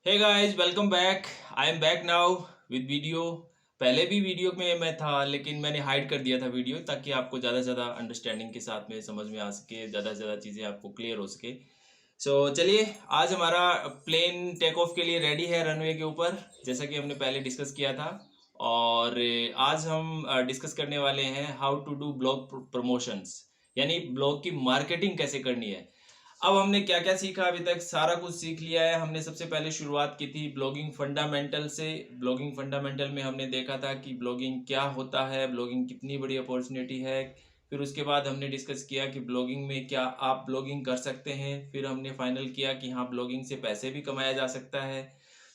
Hey guys, welcome back. I am back now with video. पहले भी video में मैं था, लेकिन मैंने हाइड कर दिया था वीडियो, ताकि आपको ज़्यादा से ज़्यादा अंडरस्टैंडिंग के साथ में समझ में आ सके, ज़्यादा से ज़्यादा चीज़ें आपको क्लियर हो सके। चलिए, आज हमारा प्लेन टेक ऑफ के लिए रेडी है रनवे के ऊपर, जैसा कि हमने पहले डिस्कस किया था। और आज हम डिस्कस करने वाले हैं how to do blog promotions, यानी ब्लॉग की मार्केटिंग कैसे करनी है। अब हमने क्या क्या सीखा, अभी तक सारा कुछ सीख लिया है। हमने सबसे पहले शुरुआत की थी ब्लॉगिंग फंडामेंटल से। ब्लॉगिंग फंडामेंटल में हमने देखा था कि ब्लॉगिंग क्या होता है, ब्लॉगिंग कितनी बड़ी अपॉर्चुनिटी है। फिर उसके बाद हमने डिस्कस किया कि ब्लॉगिंग में क्या आप ब्लॉगिंग कर सकते हैं। फिर हमने फाइनल किया कि हाँ, ब्लॉगिंग से पैसे भी कमाया जा सकता है।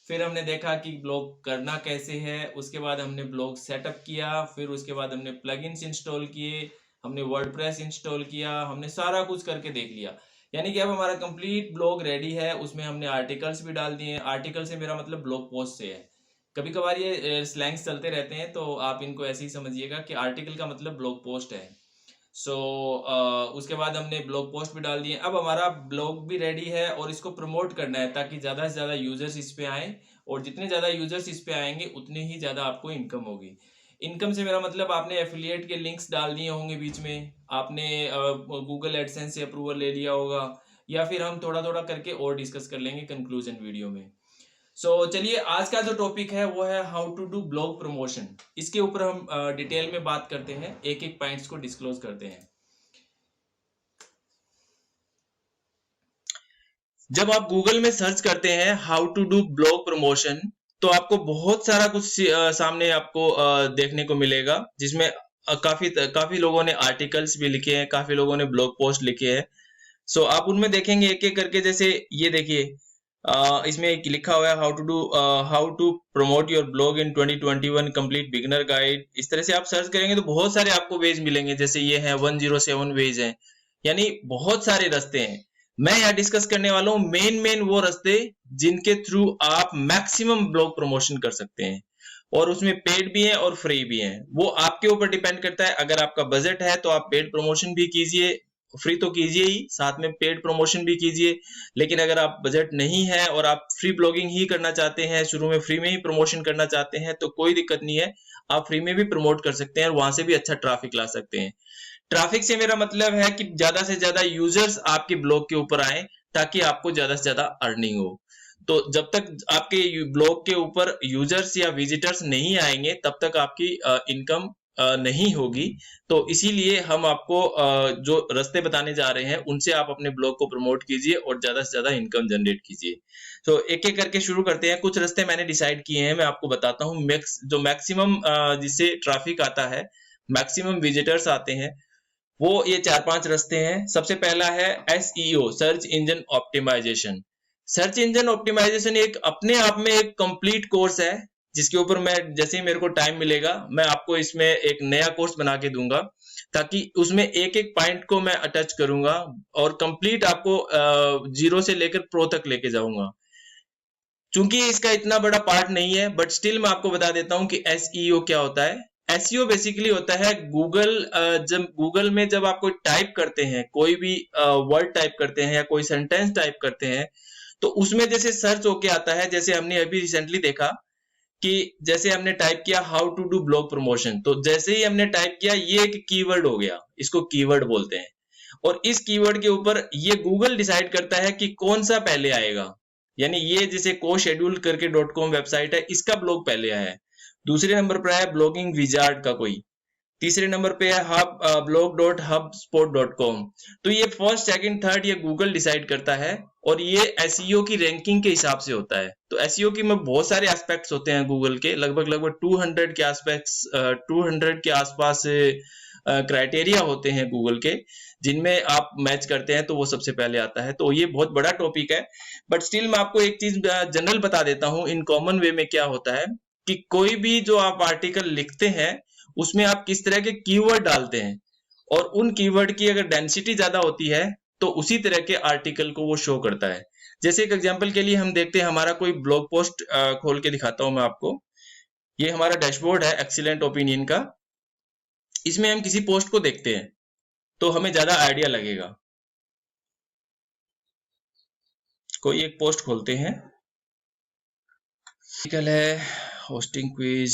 फिर हमने देखा कि ब्लॉग करना कैसे है। उसके बाद हमने ब्लॉग सेटअप किया। फिर उसके बाद हमने प्लगइन्स इंस्टॉल किए, हमने वर्डप्रेस इंस्टॉल किया, हमने सारा कुछ करके देख लिया। यानी कि अब हमारा कंप्लीट ब्लॉग रेडी है। उसमें हमने आर्टिकल्स भी डाल दिए हैं। आर्टिकल से मेरा मतलब ब्लॉग पोस्ट से है। कभी कभार ये स्लैंग्स चलते रहते हैं, तो आप इनको ऐसे ही समझिएगा कि आर्टिकल का मतलब ब्लॉग पोस्ट है। सो उसके बाद हमने ब्लॉग पोस्ट भी डाल दिए। अब हमारा ब्लॉग भी रेडी है और इसको प्रमोट करना है, ताकि ज़्यादा से ज़्यादा यूजर्स इस पे आएँ। और जितने ज़्यादा यूजर्स इस पे आएंगे, उतने ही ज़्यादा आपको इनकम होगी। इनकम से मेरा मतलब, आपने एफिलिएट के लिंक्स डाल दिए होंगे बीच में, आपने गूगल एडसेंस से अप्रूवल ले लिया होगा, या फिर हम थोड़ा थोड़ा करके और डिस्कस कर लेंगे कंक्लूजन वीडियो में। चलिए, आज का जो टॉपिक है वो है how to do blog promotion. इसके ऊपर हम डिटेल में बात करते हैं, एक एक पॉइंट्स को डिस्क्लोज करते हैं। जब आप गूगल में सर्च करते हैं how to do blog promotion, तो आपको बहुत सारा कुछ सामने आपको देखने को मिलेगा, जिसमें काफी काफी लोगों ने आर्टिकल्स भी लिखे हैं, काफी लोगों ने ब्लॉग पोस्ट लिखे हैं। आप उनमें देखेंगे एक एक करके। जैसे ये देखिए, इसमें एक लिखा हुआ है how to promote your blog in 2021 complete beginner guide. इस तरह से आप सर्च करेंगे तो बहुत सारे आपको वेज मिलेंगे। जैसे ये है 107 वेज हैं, यानी बहुत सारे रास्ते हैं। मैं यहाँ डिस्कस करने वाला हूँ मेन मेन वो रास्ते जिनके थ्रू आप मैक्सिमम ब्लॉग प्रमोशन कर सकते हैं। और उसमें पेड भी है और फ्री भी है, वो आपके ऊपर डिपेंड करता है। अगर आपका बजट है तो आप पेड प्रमोशन भी कीजिए, फ्री तो कीजिए ही, साथ में पेड प्रमोशन भी कीजिए। लेकिन अगर आप बजट नहीं है और आप फ्री ब्लॉगिंग ही करना चाहते हैं, शुरू में फ्री में ही प्रमोशन करना चाहते हैं, तो कोई दिक्कत नहीं है। आप फ्री में भी प्रमोट कर सकते हैं और वहां से भी अच्छा ट्रैफिक ला सकते हैं। ट्रैफिक से मेरा मतलब है कि ज्यादा से ज्यादा यूजर्स आपके ब्लॉग के ऊपर आए, ताकि आपको ज्यादा से ज्यादा अर्निंग हो। तो जब तक आपके ब्लॉग के ऊपर यूजर्स या विजिटर्स नहीं आएंगे, तब तक आपकी इनकम नहीं होगी। तो इसीलिए हम आपको जो रास्ते बताने जा रहे हैं, उनसे आप अपने ब्लॉग को प्रमोट कीजिए और ज्यादा से ज्यादा इनकम जनरेट कीजिए। तो एक एक करके शुरू करते हैं। कुछ रास्ते मैंने डिसाइड किए हैं, मैं आपको बताता हूँ। जो मैक्सिमम जिससे ट्रैफिक आता है, मैक्सिमम विजिटर्स आते हैं, वो ये चार पांच रास्ते हैं। सबसे पहला है SEO, search engine optimisation. Search engine optimisation एक अपने आप में एक कंप्लीट कोर्स है, जिसके ऊपर मैं जैसे ही मेरे को टाइम मिलेगा, मैं आपको इसमें एक नया कोर्स बना के दूंगा, ताकि उसमें एक एक पॉइंट को मैं अटैच करूंगा और कंप्लीट आपको जीरो से लेकर प्रो तक लेके जाऊंगा। चूंकि इसका इतना बड़ा पार्ट नहीं है, बट स्टिल मैं आपको बता देता हूं कि एसईओ क्या होता है। एसईओ बेसिकली होता है गूगल, जब गूगल में जब आप कोई टाइप करते हैं, कोई भी वर्ड टाइप करते हैं या कोई सेंटेंस टाइप करते हैं, तो उसमें जैसे सर्च होके आता है। जैसे हमने अभी रिसेंटली देखा कि जैसे हमने टाइप किया how to do blog promotion, तो जैसे ही हमने टाइप किया, ये एक कीवर्ड हो गया, इसको कीवर्ड बोलते हैं। और इस कीवर्ड के ऊपर ये गूगल डिसाइड करता है कि कौन सा पहले आएगा। यानी ये जैसे को शेड्यूल करके .com वेबसाइट है, इसका ब्लॉग पहले आया है। दूसरे नंबर पर है ब्लॉगिंग विजार्ड का कोई। तीसरे नंबर पे है हब blog.hubspot.com। तो ये फर्स्ट सेकंड थर्ड ये गूगल डिसाइड करता है, और ये एसईओ की रैंकिंग के हिसाब से होता है। तो एसईओ की में बहुत सारे एस्पेक्ट्स होते हैं गूगल के, लगभग लगभग 200 के एस्पेक्ट्स, 200 के आसपास क्राइटेरिया होते हैं गूगल के, जिनमें आप मैच करते हैं तो वो सबसे पहले आता है। तो ये बहुत बड़ा टॉपिक है, बट स्टिल मैं आपको एक चीज जनरल बता देता हूँ। इन कॉमन वे में क्या होता है कि कोई भी जो आप आर्टिकल लिखते हैं, उसमें आप किस तरह के कीवर्ड डालते हैं, और उन कीवर्ड की अगर डेंसिटी ज्यादा होती है, तो उसी तरह के आर्टिकल को वो शो करता है। जैसे एक एग्जांपल के लिए हम देखते हैं, हमारा कोई ब्लॉग पोस्ट खोल के दिखाता हूं मैं आपको। ये हमारा डैशबोर्ड है एक्सीलेंट ओपिनियन का। इसमें हम किसी पोस्ट को देखते हैं, तो हमें ज्यादा आइडिया लगेगा। कोई एक पोस्ट खोलते हैं, आर्टिकल है होस्टिंग क्विज,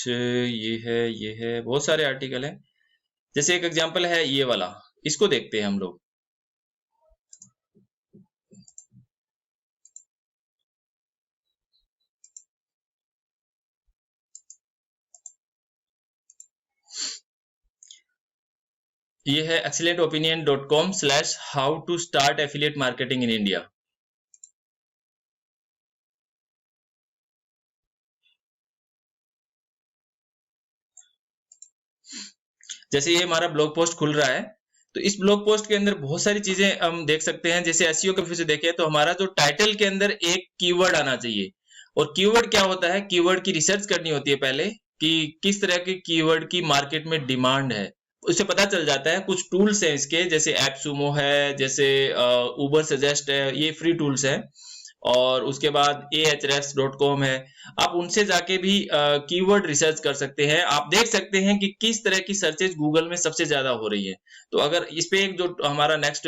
ये है बहुत सारे आर्टिकल हैं। जैसे एक एग्जांपल है ये वाला, इसको देखते हैं हम लोग। ये है excellentopinion.com/how to start affiliate marketing in India। जैसे ये हमारा ब्लॉग पोस्ट खुल रहा है, तो इस ब्लॉग पोस्ट के अंदर बहुत सारी चीजें हम देख सकते हैं। जैसे एसईओ के फिर से देखें तो हमारा जो टाइटल के अंदर एक कीवर्ड आना चाहिए। और कीवर्ड क्या होता है, कीवर्ड की रिसर्च करनी होती है पहले कि किस तरह के कीवर्ड की मार्केट में डिमांड है। उससे पता चल जाता है। कुछ टूल्स हैं इसके, जैसे एपसुमो है, जैसे उबर सजेस्ट है, ये फ्री टूल्स है। और उसके बाद ahrefs.com है। आप उनसे जाके भी कीवर्ड रिसर्च कर सकते हैं। आप देख सकते हैं कि किस तरह की सर्चेज गूगल में सबसे ज्यादा हो रही है। तो अगर इस पे एक जो हमारा नेक्स्ट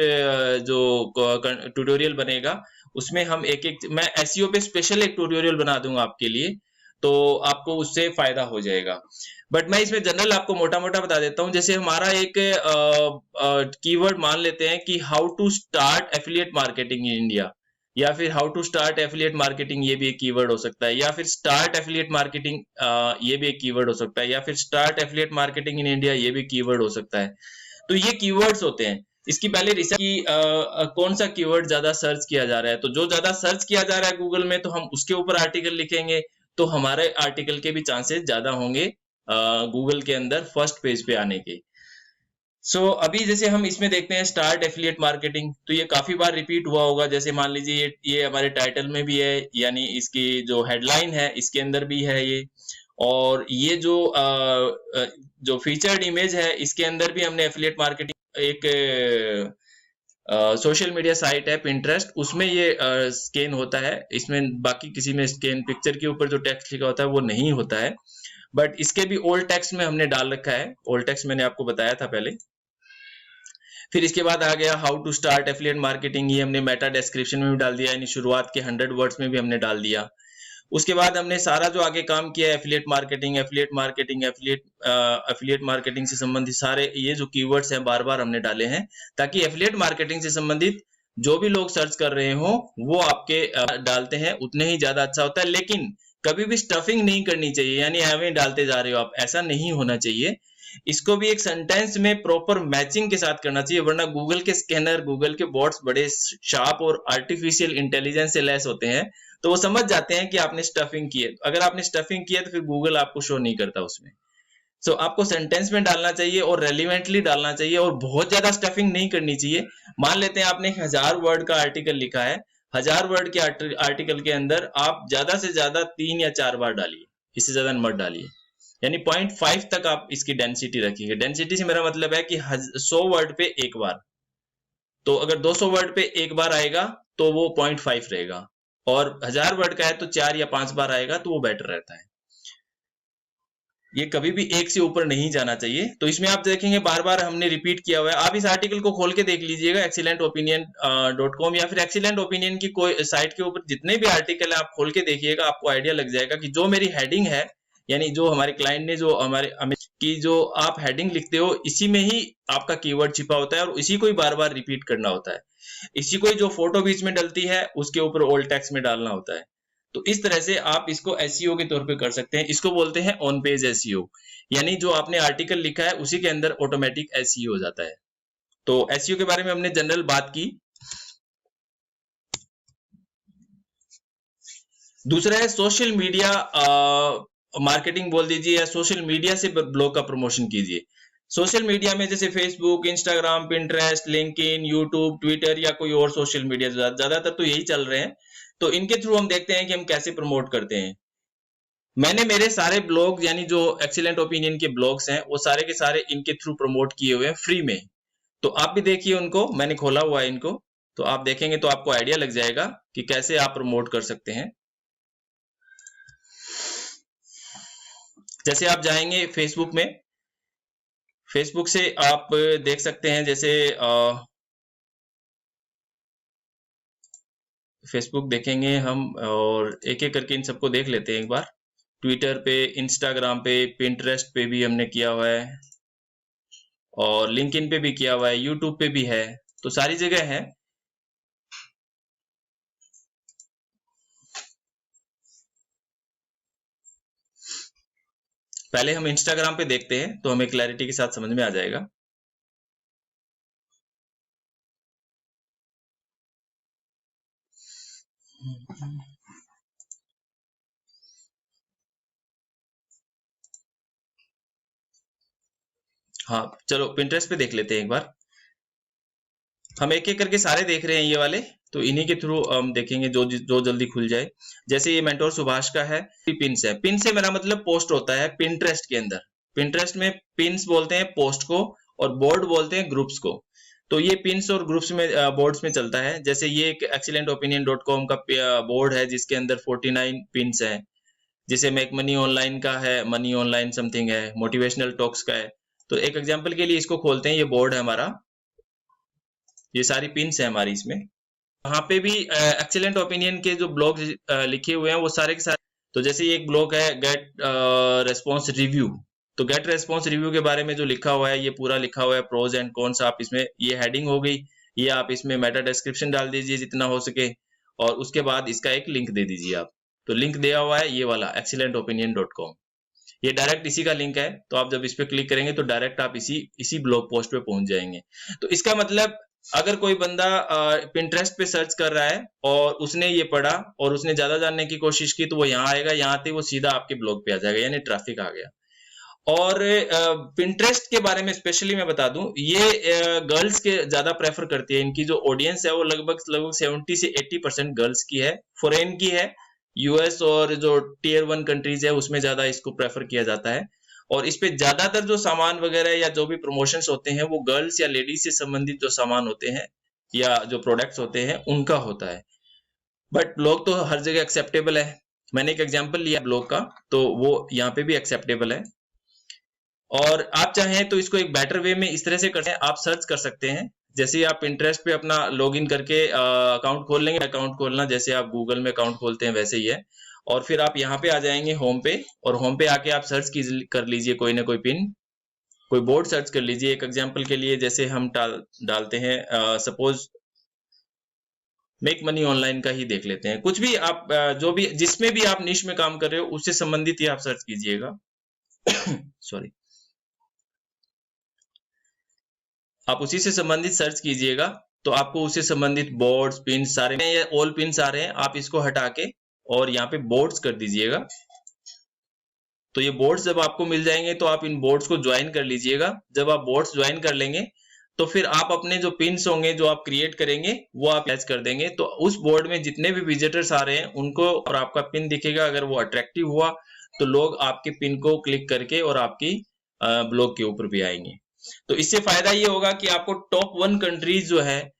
जो ट्यूटोरियल बनेगा, उसमें हम एक मैं एसईओ पे स्पेशल एक ट्यूटोरियल बना दूंगा आपके लिए, तो आपको उससे फायदा हो जाएगा। बट मैं इसमें जनरल आपको मोटा मोटा बता देता हूँ। जैसे हमारा एक कीवर्ड मान लेते हैं कि how to start affiliate marketing in India, या फिर how to start affiliate marketing, ये भी एक कीवर्ड हो सकता है। या फिर स्टार्ट एफिलिएट मार्केटिंग, ये भी एक कीवर्ड हो सकता है। या फिर start affiliate marketing in India, ये भी कीवर्ड हो सकता है। तो ये कीवर्ड्स होते हैं। इसकी पहले रिसर्च की कौन सा कीवर्ड ज्यादा सर्च किया जा रहा है, तो जो ज्यादा सर्च किया जा रहा है गूगल में, तो हम उसके ऊपर आर्टिकल लिखेंगे, तो हमारे आर्टिकल के भी चांसेस ज्यादा होंगे गूगल के अंदर फर्स्ट पेज पे आने के। अभी जैसे हम इसमें देखते हैं स्टार्ट एफिलिएट मार्केटिंग, तो ये काफी बार रिपीट हुआ होगा। जैसे मान लीजिए ये हमारे टाइटल में भी है, यानी इसकी जो हेडलाइन है इसके अंदर भी है ये। और ये जो फीचर्ड इमेज है, इसके अंदर भी हमने एफिलिएट मार्केटिंग, एक सोशल मीडिया साइट है पिंटरेस्ट, उसमें ये स्कैन होता है। इसमें बाकी किसी में स्कैन पिक्चर के ऊपर जो टेक्स्ट लिखा होता है वो नहीं होता है। बट इसके भी ओल्ड टेक्स्ट में हमने डाल रखा है। ओल्ड टेक्स्ट मैंने आपको बताया था पहले। फिर इसके बाद आ गया how to start affiliate marketing, ये हमने मेटा डिस्क्रिप्शन में भी डाल दिया, यानी शुरुआत के 100 वर्ड्स में भी हमने डाल दिया। उसके बाद हमने सारा जो आगे काम किया है, एफिलिएट मार्केटिंग, एफिलिएट मार्केटिंग से संबंधित सारे ये जो कीवर्ड्स हैं बार बार हमने डाले हैं, ताकि एफिलिएट मार्केटिंग से संबंधित जो भी लोग सर्च कर रहे हो वो आपके डालते हैं उतने ही ज्यादा अच्छा होता है। लेकिन कभी भी स्टफिंग नहीं करनी चाहिए, यानी एवं डालते जा रहे हो आप, ऐसा नहीं होना चाहिए। इसको भी एक सेंटेंस में प्रॉपर मैचिंग के साथ करना चाहिए, वरना गूगल के स्कैनर, गूगल के बॉट्स बड़े शार्प और आर्टिफिशियल इंटेलिजेंस से लैस होते हैं, तो वो समझ जाते हैं कि आपने स्टफिंग की है। अगर आपने स्टफिंग किया तो फिर गूगल आपको शो नहीं करता उसमें। आपको सेंटेंस में डालना चाहिए और रेलिवेंटली डालना चाहिए, और बहुत ज्यादा स्टफिंग नहीं करनी चाहिए। मान लेते हैं आपने 1000 वर्ड का आर्टिकल लिखा है, 1000 वर्ड के आर्टिकल के अंदर आप ज्यादा से ज्यादा 3 या 4 बार डालिए, इससे ज्यादा मत डालिए। यानी 0.5 तक आप इसकी डेंसिटी रखिएगा। डेंसिटी से मेरा मतलब है कि 100 वर्ड पे एक बार। तो अगर 200 वर्ड पे एक बार आएगा तो वो 0.5 रहेगा, और 1000 वर्ड का है तो 4 या 5 बार आएगा तो वो बेटर रहता है। ये कभी भी एक से ऊपर नहीं जाना चाहिए। तो इसमें आप देखेंगे बार बार हमने रिपीट किया हुआ है। आप इस आर्टिकल को खोल के देख लीजिएगा, excellentopinion.com या फिर एक्सीलेंट ओपिनियन की कोई साइट के ऊपर जितने भी आर्टिकल है आप खोल के देखिएगा, आपको आइडिया लग जाएगा कि जो मेरी हेडिंग है, यानी जो हमारे क्लाइंट ने जो हमारे की जो आप हेडिंग लिखते हो, इसी में ही आपका कीवर्ड छिपा होता है और इसी को ही बार बार रिपीट करना होता है। इसी को ही जो फोटो बीच में डलती है उसके ऊपर ओल्ड टेक्स्ट में डालना होता है। तो इस तरह से आप इसको एसईओ के तौर पे कर सकते हैं। इसको बोलते हैं ऑन पेज एसईओ, यानी जो आपने आर्टिकल लिखा है उसी के अंदर ऑटोमेटिक एसईओ हो जाता है। तो एसईओ के बारे में हमने जनरल बात की। दूसरा है सोशल मीडिया मार्केटिंग बोल दीजिए, या सोशल मीडिया से ब्लॉग का प्रमोशन कीजिए। सोशल मीडिया में जैसे Facebook, Instagram, Pinterest, LinkedIn, YouTube, Twitter या कोई और सोशल मीडिया, ज्यादातर तो यही चल रहे हैं। तो इनके थ्रू हम देखते हैं कि हम कैसे प्रमोट करते हैं। मैंने मेरे सारे ब्लॉग, यानी जो एक्सीलेंट ओपिनियन के ब्लॉग्स हैं, वो सारे के सारे इनके थ्रू प्रमोट किए हुए हैं फ्री में। तो आप भी देखिए उनको, मैंने खोला हुआ है इनको, तो आप देखेंगे तो आपको आइडिया लग जाएगा कि कैसे आप प्रमोट कर सकते हैं। जैसे आप जाएंगे फेसबुक में, फेसबुक से आप देख सकते हैं, जैसे फेसबुक देखेंगे हम और एक एक करके इन सबको देख लेते हैं एक बार। ट्विटर पे, इंस्टाग्राम पे, पिंटरेस्ट पे भी हमने किया हुआ है और लिंक्डइन पे भी किया हुआ है, यूट्यूब पे भी है, तो सारी जगह है। पहले हम इंस्टाग्राम पे देखते हैं तो हमें क्लैरिटी के साथ समझ में आ जाएगा। हाँ, चलो पिंटरेस्ट पे देख लेते हैं एक बार। हम एक एक करके सारे देख रहे हैं ये वाले, तो इन्हीं के थ्रू हम देखेंगे जो जो जल्दी खुल जाए। जैसे ये मेंटोर सुभाष का है, पिन से पिन से मेरा मतलब पोस्ट होता है पिंटरेस्ट के अंदर। पिंटरेस्ट में पिन्स बोलते हैं पोस्ट को और बोर्ड बोलते हैं ग्रुप्स को। तो ये पिन्स और ग्रुप्स में बोर्ड्स में चलता है। जैसे ये एक excellentopinion.com का बोर्ड है जिसके अंदर 49 पिन्स है। जैसे मेक मनी ऑनलाइन का है, मनी ऑनलाइन समथिंग है, मोटिवेशनल टॉक्स का है। तो एक एग्जांपल के लिए इसको खोलते हैं, ये बोर्ड है हमारा, ये सारी पिन्स है हमारी इसमें। वहां पे भी एक्सीलेंट ओपिनियन के जो ब्लॉग लिखे हुए हैं वो सारे के सारे। तो जैसे ये एक ब्लॉग है गेट रेस्पॉन्स रिव्यू, तो गेट रेस्पॉन्स रिव्यू के बारे में जो लिखा हुआ है ये पूरा लिखा हुआ है, प्रोज एंड कॉन्स। आप इसमें ये हेडिंग हो गई, ये आप इसमें मेटा डिस्क्रिप्शन डाल दीजिए जितना हो सके, और उसके बाद इसका एक लिंक दे दीजिए आप। तो लिंक दिया हुआ है ये वाला excellentopinion.com, ये डायरेक्ट इसी का लिंक है। तो आप जब इस पे क्लिक करेंगे तो डायरेक्ट आप इसी ब्लॉग पोस्ट पे पहुंच जाएंगे। तो इसका मतलब अगर कोई बंदा पिंटरेस्ट पे सर्च कर रहा है और उसने ये पढ़ा और उसने ज्यादा जानने की कोशिश की तो वो यहाँ आएगा, यहाँ आते वो सीधा आपके ब्लॉग पे आ जाएगा, यानी ट्रैफिक आ गया। और पिंटरेस्ट के बारे में स्पेशली मैं बता दूं, ये गर्ल्स के ज्यादा प्रेफर करती है। इनकी जो ऑडियंस है वो लगभग 70 से 80% गर्ल्स की है, फॉरेन की है। यूएस और जो टियर 1 कंट्रीज है उसमें ज्यादा इसको प्रेफर किया जाता है। और इस पे ज्यादातर जो सामान वगैरह या जो भी प्रमोशंस होते हैं वो गर्ल्स या लेडीज से संबंधित जो सामान होते हैं या जो प्रोडक्ट्स होते हैं उनका होता है। बट ब्लॉग तो हर जगह एक्सेप्टेबल है। मैंने एक एग्जांपल लिया ब्लॉग का, तो वो यहाँ पे भी एक्सेप्टेबल है। और आप चाहें तो इसको एक बेटर वे में इस तरह से करते हैं, आप सर्च कर सकते हैं। जैसे आप इंटरेस्ट पे अपना लॉगिन करके अकाउंट खोल लेंगे, अकाउंट खोलना जैसे आप गूगल में अकाउंट खोलते हैं वैसे ही है। और फिर आप यहाँ पे आ जाएंगे होम पे, और होम पे आके आप सर्च कर लीजिए कोई ना कोई पिन, कोई बोर्ड सर्च कर लीजिए। एक एग्जांपल के लिए जैसे हम डालते हैं, सपोज मेक मनी ऑनलाइन का ही देख लेते हैं। कुछ भी आप जो भी जिसमें भी आप निश में काम कर रहे हो उससे संबंधित ही आप सर्च कीजिएगा। सॉरी, आप उसी से संबंधित सर्च कीजिएगा तो आपको उससे संबंधित बोर्ड्स पिन सारे, ये ऑल पिन्स आ रहे हैं, आप इसको हटा के और यहाँ पे बोर्ड्स कर दीजिएगा। तो ये बोर्ड्स जब आपको मिल जाएंगे तो आप इन बोर्ड्स को ज्वाइन कर लीजिएगा। जब आप बोर्ड्स ज्वाइन कर लेंगे तो फिर आप अपने जो पिन्स होंगे जो आप क्रिएट करेंगे वो आप अटैच कर देंगे। तो उस बोर्ड में जितने भी विजिटर्स आ रहे हैं उनको और आपका पिन दिखेगा। अगर वो अट्रैक्टिव हुआ तो लोग आपके पिन को क्लिक करके और आपकी ब्लॉग के ऊपर भी आएंगे। तो इससे फायदा ये होगा कि आपको टॉप 1 कंट्रीज जो है,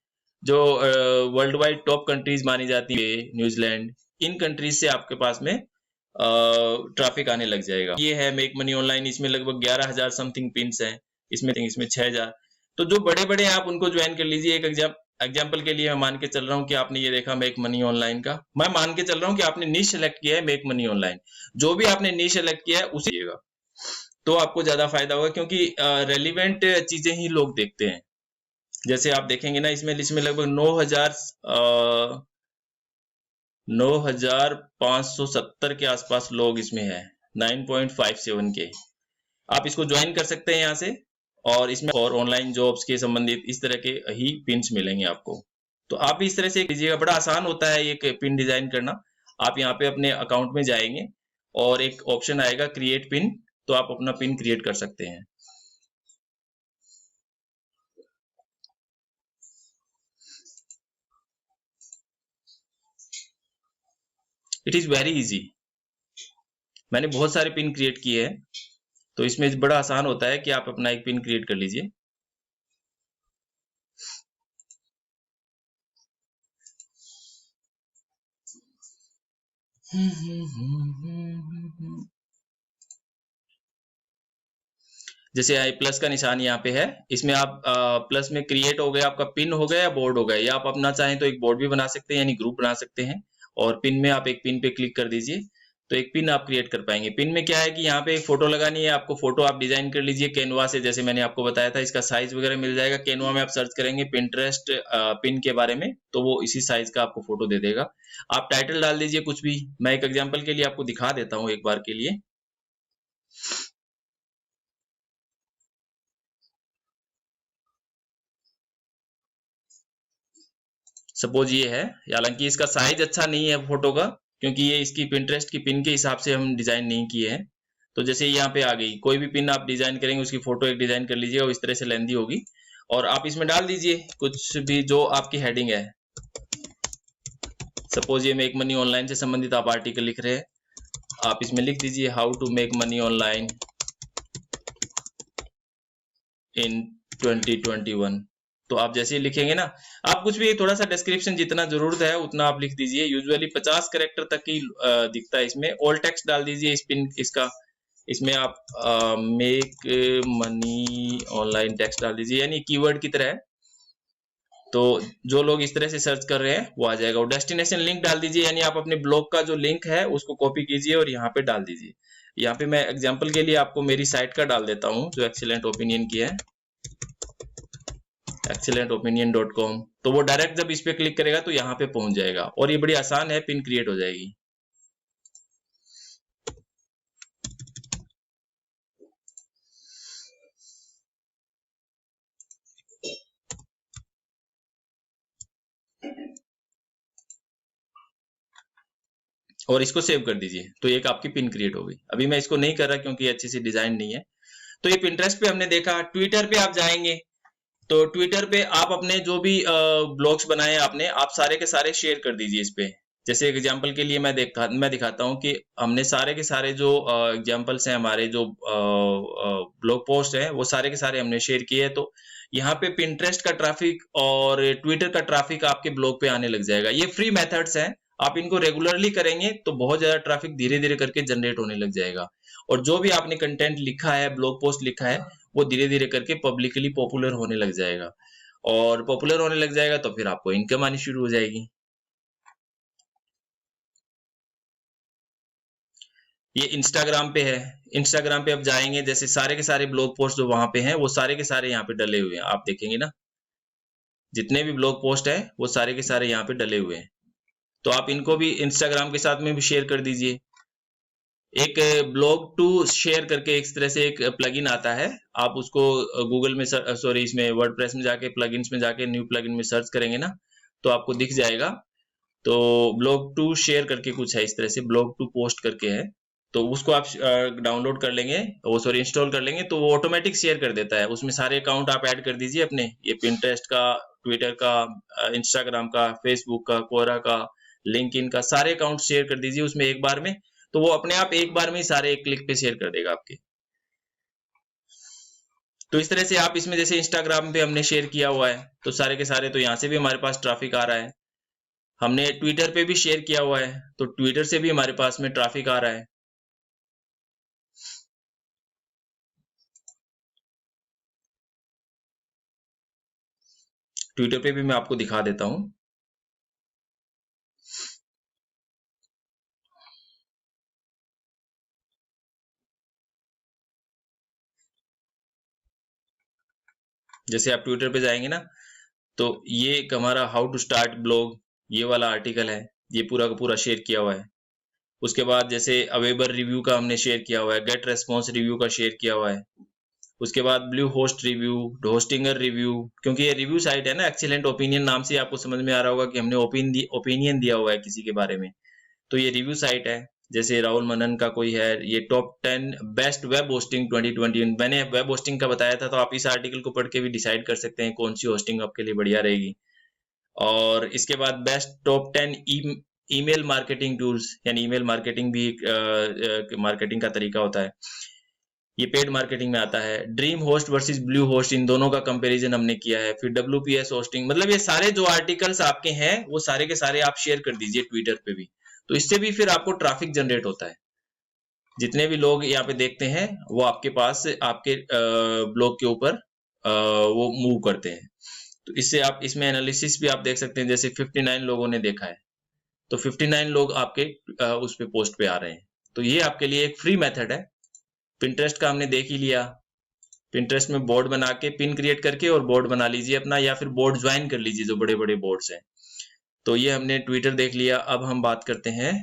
जो वर्ल्ड वाइड टॉप कंट्रीज मानी जाती है, न्यूजीलैंड, इन कंट्रीज से आपके पास में ट्रैफिक आने लग जाएगा। ये है मेक मनी ऑनलाइन, इसमें लगभग 11,000 समथिंग पिन्स हैं, इसमें 6,000। तो जो बड़े बड़े हैं आप उनको ज्वाइन कर लीजिए। एक एग्जाम्पल के लिए मैं मान के चल रहा हूँ कि आपने ये देखा मेक मनी ऑनलाइन का, मैं मान के चल रहा हूँ कि आपने नीश सेलेक्ट किया है मेक मनी ऑनलाइन। जो भी आपने नीश सेलेक्ट किया है उसे तो आपको ज्यादा फायदा होगा, क्योंकि रेलिवेंट चीजें ही लोग देखते हैं। जैसे आप देखेंगे ना, इसमें इसमें लगभग 9,570 के आसपास लोग इसमें है, 9.57 के। आप इसको ज्वाइन कर सकते हैं यहाँ से, और इसमें और ऑनलाइन जॉब्स के संबंधित इस तरह के ही पिन्स मिलेंगे आपको। तो आप इस तरह से कीजिएगा, बड़ा आसान होता है ये पिन डिजाइन करना। आप यहाँ पे अपने अकाउंट में जाएंगे और एक ऑप्शन आएगा क्रिएट पिन, तो आप अपना पिन क्रिएट कर सकते हैं। It is very easy. मैंने बहुत सारे पिन क्रिएट किए हैं, तो इसमें बड़ा आसान होता है कि आप अपना एक पिन क्रिएट कर लीजिए। जैसे आई प्लस का निशान यहाँ पे है, इसमें आप प्लस में क्रिएट हो गया, आपका पिन हो गया या बोर्ड हो गया, या आप अपना चाहें तो एक बोर्ड भी बना सकते हैं, यानी ग्रुप बना सकते हैं। और पिन में आप एक पिन पे क्लिक कर दीजिए तो एक पिन आप क्रिएट कर पाएंगे। पिन में क्या है कि यहाँ पे एक फोटो लगानी है आपको, फोटो आप डिजाइन कर लीजिए कैनवा से, जैसे मैंने आपको बताया था। इसका साइज वगैरह मिल जाएगा कैनवा में, आप सर्च करेंगे पिंटरेस्ट पिन के बारे में तो वो इसी साइज का आपको फोटो दे देगा। आप टाइटल डाल दीजिए कुछ भी, मैं एक एग्जाम्पल के लिए आपको दिखा देता हूँ एक बार के लिए। सपोज ये है, हालांकि इसका साइज अच्छा नहीं है फोटो का, क्योंकि ये इसकी पिंटरेस्ट की पिन के हिसाब से हम डिजाइन नहीं किए हैं। तो जैसे यहाँ पे आ गई, कोई भी पिन आप डिजाइन करेंगे उसकी फोटो एक डिजाइन कर लीजिएगा, इस तरह से लेंदी होगी। और आप इसमें डाल दीजिए कुछ भी जो आपकी हेडिंग है। सपोज ये मेक मनी ऑनलाइन से संबंधित आप आर्टिकल लिख रहे हैं, आप इसमें लिख दीजिए how to make money online in 2021। तो आप जैसे ही लिखेंगे ना, आप कुछ भी थोड़ा सा डिस्क्रिप्शन जितना जरूरत है उतना आप लिख दीजिए। यूजुअली 50 कैरेक्टर तक ही दिखता है इसमें। ऑल टेक्स्ट डाल दीजिए इसका, इसमें आप मेक मनी ऑनलाइन टेक्स्ट डाल दीजिए, यानी कीवर्ड की तरह है। तो जो लोग इस तरह से सर्च कर रहे हैं वो आ जाएगा। और डेस्टिनेशन लिंक डाल दीजिए, यानी आप अपने ब्लॉग का जो लिंक है उसको कॉपी कीजिए और यहाँ पे डाल दीजिए। यहाँ पे मैं एग्जांपल के लिए आपको मेरी साइट का डाल देता हूँ जो एक्सीलेंट ओपिनियन की है, excellentopinion.com। तो वो डायरेक्ट जब इस पे क्लिक करेगा तो यहाँ पे पहुंच जाएगा, और ये बड़ी आसान है, पिन क्रिएट हो जाएगी। और इसको सेव कर दीजिए तो एक आपकी पिन क्रिएट हो गई। अभी मैं इसको नहीं कर रहा क्योंकि अच्छी सी डिजाइन नहीं है। तो ये पिंटरेस्ट पे हमने देखा। ट्विटर पे आप जाएंगे तो ट्विटर पे आप अपने जो भी ब्लॉग्स बनाए आपने, आप सारे के सारे शेयर कर दीजिए इस पे। जैसे एग्जांपल के लिए मैं दिखाता हूँ कि हमने सारे के सारे जो एग्जांपल्स हैं, हमारे जो ब्लॉग पोस्ट हैं वो सारे के सारे हमने शेयर किए हैं। तो यहाँ पे पिंटरेस्ट का ट्रैफिक और ट्विटर का ट्रैफिक आपके ब्लॉग पे आने लग जाएगा। ये फ्री मेथड्स हैं, आप इनको रेगुलरली करेंगे तो बहुत ज्यादा ट्रैफिक धीरे धीरे करके जनरेट होने लग जाएगा। और जो भी आपने कंटेंट लिखा है, ब्लॉग पोस्ट लिखा है, वो धीरे धीरे करके पब्लिकली पॉपुलर होने लग जाएगा। और पॉपुलर होने लग जाएगा तो फिर आपको इनकम आनी शुरू हो जाएगी। ये इंस्टाग्राम पे है। इंस्टाग्राम पे आप जाएंगे, जैसे सारे के सारे ब्लॉग पोस्ट जो वहां पे हैं वो सारे के सारे यहाँ पे डले हुए हैं। आप देखेंगे ना, जितने भी ब्लॉग पोस्ट है वो सारे के सारे यहाँ पे डले हुए हैं। तो आप इनको भी इंस्टाग्राम के साथ में भी शेयर कर दीजिए। एक ब्लॉग टू शेयर करके एक तरह से एक प्लगइन आता है, आप उसको गूगल में सॉरी इसमें वर्डप्रेस में जाके प्लगइन्स में जाके न्यू प्लगइन में सर्च करेंगे ना तो आपको दिख जाएगा। तो ब्लॉग टू शेयर करके कुछ है, इस तरह से ब्लॉग टू पोस्ट करके है। तो उसको आप डाउनलोड कर लेंगे, वो सॉरी इंस्टॉल कर लेंगे तो वो ऑटोमेटिक शेयर कर देता है। उसमें सारे अकाउंट आप ऐड कर दीजिए अपने, ये पिंटरेस्ट का, ट्विटर का, इंस्टाग्राम का, फेसबुक का, कोरा का, लिंक्डइन का, सारे अकाउंट शेयर कर दीजिए उसमें एक बार में। तो वो अपने आप एक बार में ही सारे एक क्लिक पे शेयर कर देगा आपके। तो इस तरह से आप इसमें, जैसे इंस्टाग्राम पे हमने शेयर किया हुआ है तो सारे के सारे, तो यहाँ से भी हमारे पास ट्रैफिक आ रहा है। हमने ट्विटर पे भी शेयर किया हुआ है तो ट्विटर से भी हमारे पास में ट्रैफिक आ रहा है। ट्विटर पे भी मैं आपको दिखा देता हूं। जैसे आप ट्विटर पे जाएंगे ना तो ये एक हमारा हाउ टू स्टार्ट ब्लॉग, ये वाला आर्टिकल है, ये पूरा का पूरा शेयर किया हुआ है। उसके बाद जैसे अवेबर रिव्यू का हमने शेयर किया हुआ है, गेट रेस्पॉन्स रिव्यू का शेयर किया हुआ है। उसके बाद blue host review, Hostinger review, क्योंकि ये रिव्यू साइट है ना, एक्सीलेंट ओपिनियन नाम से आपको समझ में आ रहा होगा कि हमने ओपिनियन दिया हुआ है किसी के बारे में। तो ये रिव्यू साइट है। जैसे राहुल मनन का कोई है, ये टॉप 10 बेस्ट वेब होस्टिंग 2020। मैंने वेब होस्टिंग का बताया था, तो आप इस आर्टिकल को पढ़ के भी डिसाइड कर सकते हैं कौन सी होस्टिंग आपके लिए बढ़िया रहेगी। और इसके बाद best top 10 email marketing tools, यानी ईमेल मार्केटिंग भी एक मार्केटिंग का तरीका होता है, ये पेड मार्केटिंग में आता है। DreamHost versus Bluehost, इन दोनों का कंपैरिजन हमने किया है। फिर WPS होस्टिंग, मतलब ये सारे जो आर्टिकल्स आपके हैं वो सारे के सारे आप शेयर कर दीजिए ट्विटर पे भी, तो इससे भी फिर आपको ट्रैफिक जनरेट होता है। जितने भी लोग यहाँ पे देखते हैं वो आपके पास आपके ब्लॉग के ऊपर वो मूव करते हैं। तो इससे आप इसमें एनालिसिस भी आप देख सकते हैं, जैसे 59 लोगों ने देखा है तो 59 लोग आपके उस पे पोस्ट पे आ रहे हैं। तो ये आपके लिए एक फ्री मेथड है। पिंटरेस्ट का हमने देख ही लिया। पिंटरेस्ट में बोर्ड बना के पिन क्रिएट करके और बोर्ड बना लीजिए अपना, या फिर बोर्ड ज्वाइन कर लीजिए जो बड़े बड़े बोर्ड्स हैं। तो ये हमने ट्विटर देख लिया। अब हम बात करते हैं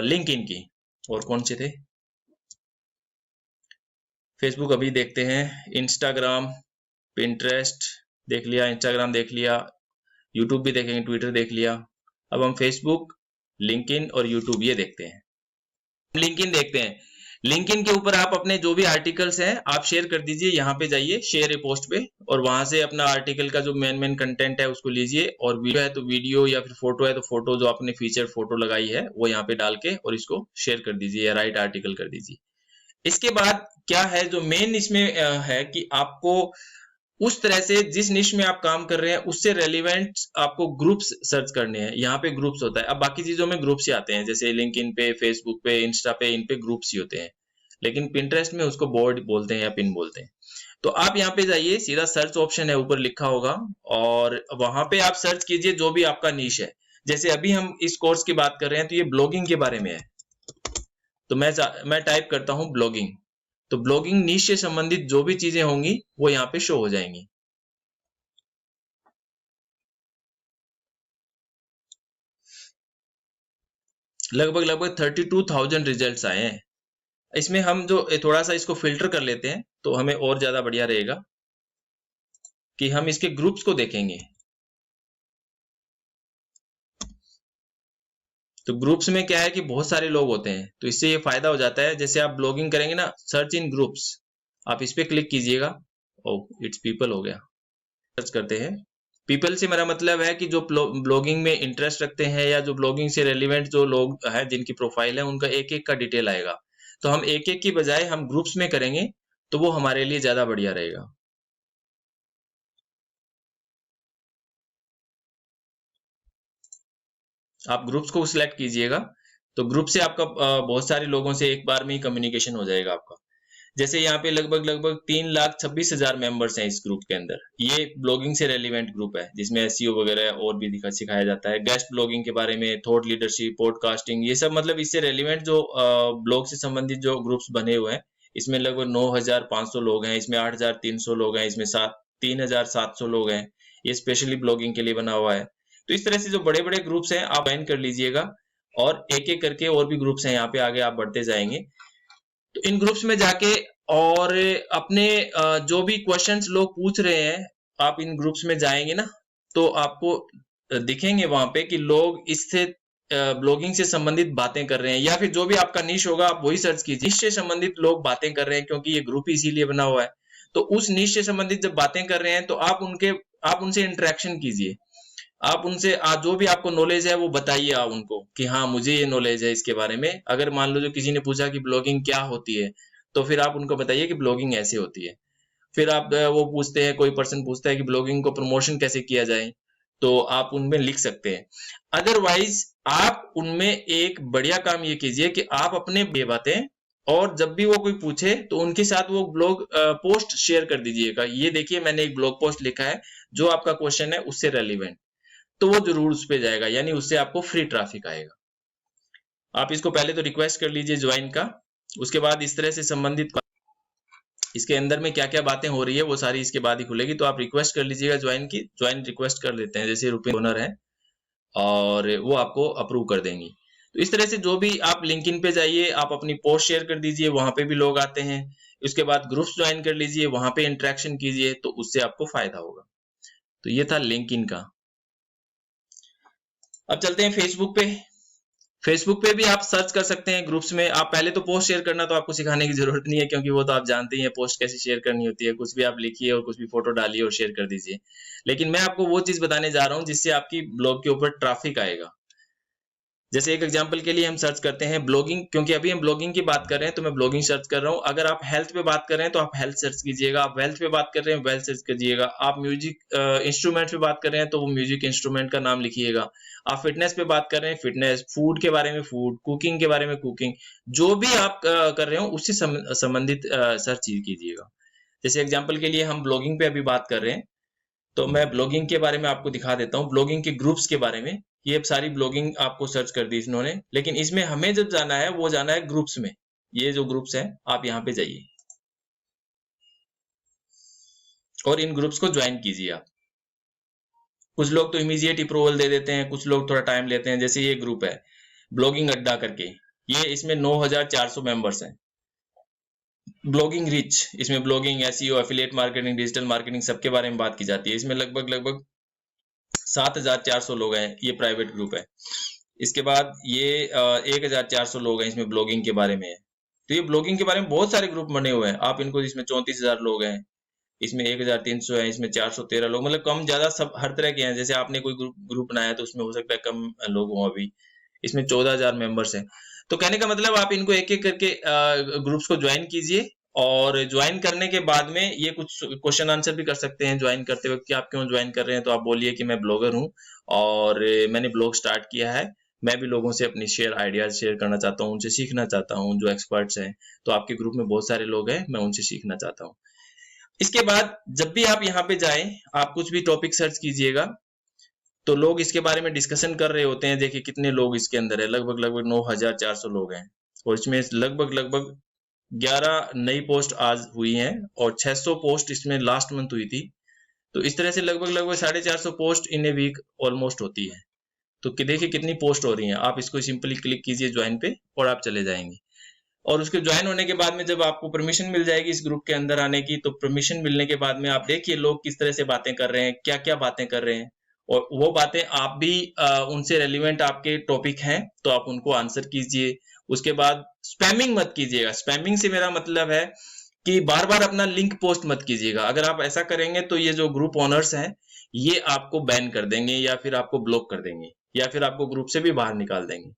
लिंक्डइन की। और कौन से थे? फेसबुक अभी देखते हैं, इंस्टाग्राम, पिंटरेस्ट देख लिया, इंस्टाग्राम देख लिया, यूट्यूब भी देखेंगे, ट्विटर देख लिया। अब हम फेसबुक, लिंक्डइन और यूट्यूब ये देखते हैं। लिंक्डइन देखते हैं। लिंक्डइन के ऊपर आप अपने जो भी आर्टिकल्स हैं आप शेयर कर दीजिए। यहाँ पे जाइए शेयर ए पोस्ट पे, और वहां से अपना आर्टिकल का जो मेन कंटेंट है उसको लीजिए, और वीडियो है तो वीडियो, या फिर फोटो है तो फोटो, जो आपने फीचर फोटो लगाई है वो यहाँ पे डाल के और इसको शेयर कर दीजिए या राइट आर्टिकल कर दीजिए। इसके बाद क्या है जो मेन इसमें है कि आपको उस तरह से जिस निश में आप काम कर रहे हैं उससे रेलिवेंट आपको ग्रुप्स सर्च करने हैं। यहाँ पे ग्रुप्स होता है। अब बाकी चीजों में ग्रुप्स ही आते हैं, जैसे लिंक्डइन पे, फेसबुक पे, इंस्टा पे, इन पे ग्रुप्स ही होते हैं, लेकिन पिंटरेस्ट में उसको बोर्ड बोलते हैं या पिन बोलते हैं। तो आप यहाँ पे जाइए, सीधा सर्च ऑप्शन है ऊपर लिखा होगा, और वहां पे आप सर्च कीजिए जो भी आपका निश है। जैसे अभी हम इस कोर्स की बात कर रहे हैं तो ये ब्लॉगिंग के बारे में है, तो मैं टाइप करता हूं ब्लॉगिंग। तो ब्लॉगिंग नीश से संबंधित जो भी चीजें होंगी वो यहाँ पे शो हो जाएंगी। लगभग 32,000 रिजल्ट्स आए हैं। इसमें हम जो थोड़ा सा इसको फिल्टर कर लेते हैं तो हमें और ज्यादा बढ़िया रहेगा कि हम इसके ग्रुप्स को देखेंगे। तो ग्रुप्स में क्या है कि बहुत सारे लोग होते हैं, तो इससे ये फायदा हो जाता है। जैसे आप ब्लॉगिंग करेंगे ना, सर्च इन ग्रुप्स, आप इस पे क्लिक कीजिएगा। ओह, इट्स पीपल हो गया। सर्च करते हैं। पीपल से मेरा मतलब है कि जो ब्लॉगिंग में इंटरेस्ट रखते हैं या जो ब्लॉगिंग से रेलिवेंट जो लोग हैं जिनकी प्रोफाइल है, उनका एक एक का डिटेल आएगा। तो हम एक एक की बजाय हम ग्रुप्स में करेंगे तो वो हमारे लिए ज्यादा बढ़िया रहेगा। आप ग्रुप्स को सिलेक्ट कीजिएगा, तो ग्रुप से आपका बहुत सारे लोगों से एक बार में ही कम्युनिकेशन हो जाएगा आपका। जैसे यहाँ पे लगभग 3,26,000 मेंबर्स हैं इस ग्रुप के अंदर। ये ब्लॉगिंग से रेलिवेंट ग्रुप है जिसमें एसईओ वगैरह और भी सिखाया जाता है, गेस्ट ब्लॉगिंग के बारे में, थॉट लीडरशिप, पॉडकास्टिंग, ये सब मतलब इससे रेलिवेंट जो ब्लॉग से संबंधित जो ग्रुप्स बने हुए हैं। इसमें लगभग 9,500 लोग हैं, इसमें 8,300 लोग हैं, इसमें 3,700 लोग हैं। ये स्पेशली ब्लॉगिंग के लिए बना हुआ है। तो इस तरह से जो बड़े बड़े ग्रुप्स हैं आप ज्वाइन कर लीजिएगा, और एक एक करके और भी ग्रुप्स हैं यहाँ पे आगे आप बढ़ते जाएंगे। तो इन ग्रुप्स में जाके और अपने जो भी क्वेश्चंस लोग पूछ रहे हैं, आप इन ग्रुप्स में जाएंगे ना तो आपको दिखेंगे वहां पे कि लोग इससे ब्लॉगिंग से संबंधित बातें कर रहे हैं, या फिर जो भी आपका निश होगा आप वही सर्च कीजिए। निश से संबंधित लोग बातें कर रहे हैं क्योंकि ये ग्रुप इसीलिए बना हुआ है। तो उस निश से संबंधित जब बातें कर रहे हैं तो आप उनसे इंटरेक्शन कीजिए। आप उनसे जो भी आपको नॉलेज है वो बताइए आप उनको कि हाँ मुझे ये नॉलेज है इसके बारे में। अगर मान लो जो किसी ने पूछा कि ब्लॉगिंग क्या होती है, तो फिर आप उनको बताइए कि ब्लॉगिंग ऐसे होती है। फिर आप वो पूछते हैं, कोई पर्सन पूछता है कि ब्लॉगिंग को प्रमोशन कैसे किया जाए, तो आप उनमें लिख सकते हैं। अदरवाइज आप उनमें एक बढ़िया काम ये कीजिए कि आप अपने ये बातें, और जब भी वो कोई पूछे तो उनके साथ वो ब्लॉग पोस्ट शेयर कर दीजिएगा। ये देखिए मैंने एक ब्लॉग पोस्ट लिखा है जो आपका क्वेश्चन है उससे रेलिवेंट, तो वो जरूर उस पे जाएगा, यानी उससे आपको फ्री ट्रैफिक आएगा। आप इसको पहले तो रिक्वेस्ट कर लीजिए ज्वाइन का, उसके बाद इस तरह से संबंधित इसके अंदर में क्या क्या बातें हो रही है वो सारी इसके बाद ही खुलेगी। तो आप रिक्वेस्ट कर लीजिएगा ज्वाइन की। ज्वाइन रिक्वेस्ट कर लेते हैं, जैसे रुपीन ओनर है और वो आपको अप्रूव कर देंगी। तो इस तरह से जो भी आप लिंक्डइन पे जाइए, आप अपनी पोस्ट शेयर कर दीजिए, वहां पे भी लोग आते हैं। उसके बाद ग्रुप्स ज्वाइन कर लीजिए, वहां पे इंटरेक्शन कीजिए, तो उससे आपको फायदा होगा। तो ये था लिंक्डइन का। अब चलते हैं फेसबुक पे। फेसबुक पे भी आप सर्च कर सकते हैं ग्रुप्स में। आप पहले तो पोस्ट शेयर करना तो आपको सिखाने की जरूरत नहीं है, क्योंकि वो तो आप जानते ही हैं पोस्ट कैसे शेयर करनी होती है। कुछ भी आप लिखिए और कुछ भी फोटो डालिए और शेयर कर दीजिए। लेकिन मैं आपको वो चीज बताने जा रहा हूं जिससे आपकी ब्लॉग के ऊपर ट्रैफिक आएगा। जैसे एक एग्जांपल के लिए हम सर्च करते हैं ब्लॉगिंग, क्योंकि अभी हम ब्लॉगिंग की बात कर रहे हैं तो मैं ब्लॉगिंग सर्च कर रहा हूं। अगर आप हेल्थ पे बात कर रहे हैं तो आप हेल्थ सर्च कीजिएगा, आप वेल्थ पे बात कर रहे हैं वेल्थ सर्च कीजिएगा, आप म्यूजिक इंस्ट्रूमेंट पे बात कर रहे हैं तो वो म्यूजिक इंस्ट्रूमेंट का नाम लिखिएगा। आप फिटनेस पे बात कर रहे हैं फिटनेस, फूड के बारे में फूड, कुकिंग के बारे में कुकिंग, जो भी आप कर रहे हो उससे संबंधित सर्च कीजिएगा। जैसे एग्जांपल के लिए हम ब्लॉगिंग पे अभी बात कर रहे हैं, तो मैं ब्लॉगिंग के बारे में आपको दिखा देता हूँ, ब्लॉगिंग के ग्रुप्स के बारे में। ये सारी ब्लॉगिंग आपको सर्च कर दी इन्होंने, लेकिन इसमें हमें जब जाना है वो जाना है ग्रुप्स में। ये जो ग्रुप्स हैं आप यहाँ पे जाइए और इन ग्रुप्स को ज्वाइन कीजिए आप। कुछ लोग तो इमीडिएट अप्रूवल दे देते हैं, कुछ लोग थोड़ा टाइम लेते हैं। जैसे ये ग्रुप है ब्लॉगिंग अड्डा करके, ये इसमें 9400 मेंबर्स हैं। ब्लॉगिंग रिच, इसमें blogging, SEO, affiliate marketing, digital marketing सबके बारे में बात की जाती है। इसमें लगभग 7400 लोग हैं। ये प्राइवेट ग्रुप है। इसके बाद ये 1400 लोग हैं इसमें ब्लॉगिंग के बारे में है। तो ये ब्लॉगिंग के बारे में बहुत सारे ग्रुप बने हुए हैं। आप इनको, इसमें 34,000 लोग हैं, इसमें 1300 है, इसमें 413 लोग, मतलब कम ज्यादा सब हर तरह के हैं। जैसे आपने कोई ग्रुप बनाया तो उसमें हो सकता है कम लोग हों। अभी इसमें 14,000 मेंबर्स हैं। तो कहने का मतलब आप इनको एक एक करके ग्रुप्स को ज्वाइन कीजिए, और ज्वाइन करने के बाद में ये कुछ क्वेश्चन आंसर भी कर सकते हैं ज्वाइन करते वक्त कि आप क्यों ज्वाइन कर रहे हैं। तो आप बोलिए कि मैं ब्लॉगर हूं और मैंने ब्लॉग स्टार्ट किया है, मैं भी लोगों से अपनी आइडियाज शेयर करना चाहता हूं, उनसे सीखना चाहता हूं जो एक्सपर्ट्स हैं। तो आपके ग्रुप में बहुत सारे लोग हैं, मैं उनसे सीखना चाहता हूं। इसके बाद जब भी आप यहाँ पे जाएं, आप कुछ भी टॉपिक सर्च कीजिएगा तो लोग इसके बारे में डिस्कशन कर रहे होते हैं। देखिए कितने लोग इसके अंदर है, लगभग 9400 लोग हैं, और इसमें लगभग 11 नई पोस्ट आज हुई हैं और 600 पोस्ट इसमें लास्ट मंथ हुई थी। तो इस तरह से लगभग 450 post in a week almost होती है। तो देखिए कितनी पोस्ट हो रही हैं। आप इसको सिंपली क्लिक कीजिए ज्वाइन पे और आप चले जाएंगे। और उसके ज्वाइन होने के बाद में जब आपको परमिशन मिल जाएगी इस ग्रुप के अंदर आने की, तो परमिशन मिलने के बाद में आप देखिए लोग किस तरह से बातें कर रहे हैं, क्या क्या बातें कर रहे हैं, और वो बातें आप भी उनसे रेलिवेंट आपके टॉपिक हैं तो आप उनको आंसर कीजिए। उसके बाद स्पैमिंग मत कीजिएगा। स्पैमिंग से मेरा मतलब है कि बार बार अपना लिंक पोस्ट मत कीजिएगा। अगर आप ऐसा करेंगे तो ये जो ग्रुप ओनर्स हैं ये आपको बैन कर देंगे, या फिर आपको ब्लॉक कर देंगे, या फिर आपको ग्रुप से भी बाहर निकाल देंगे।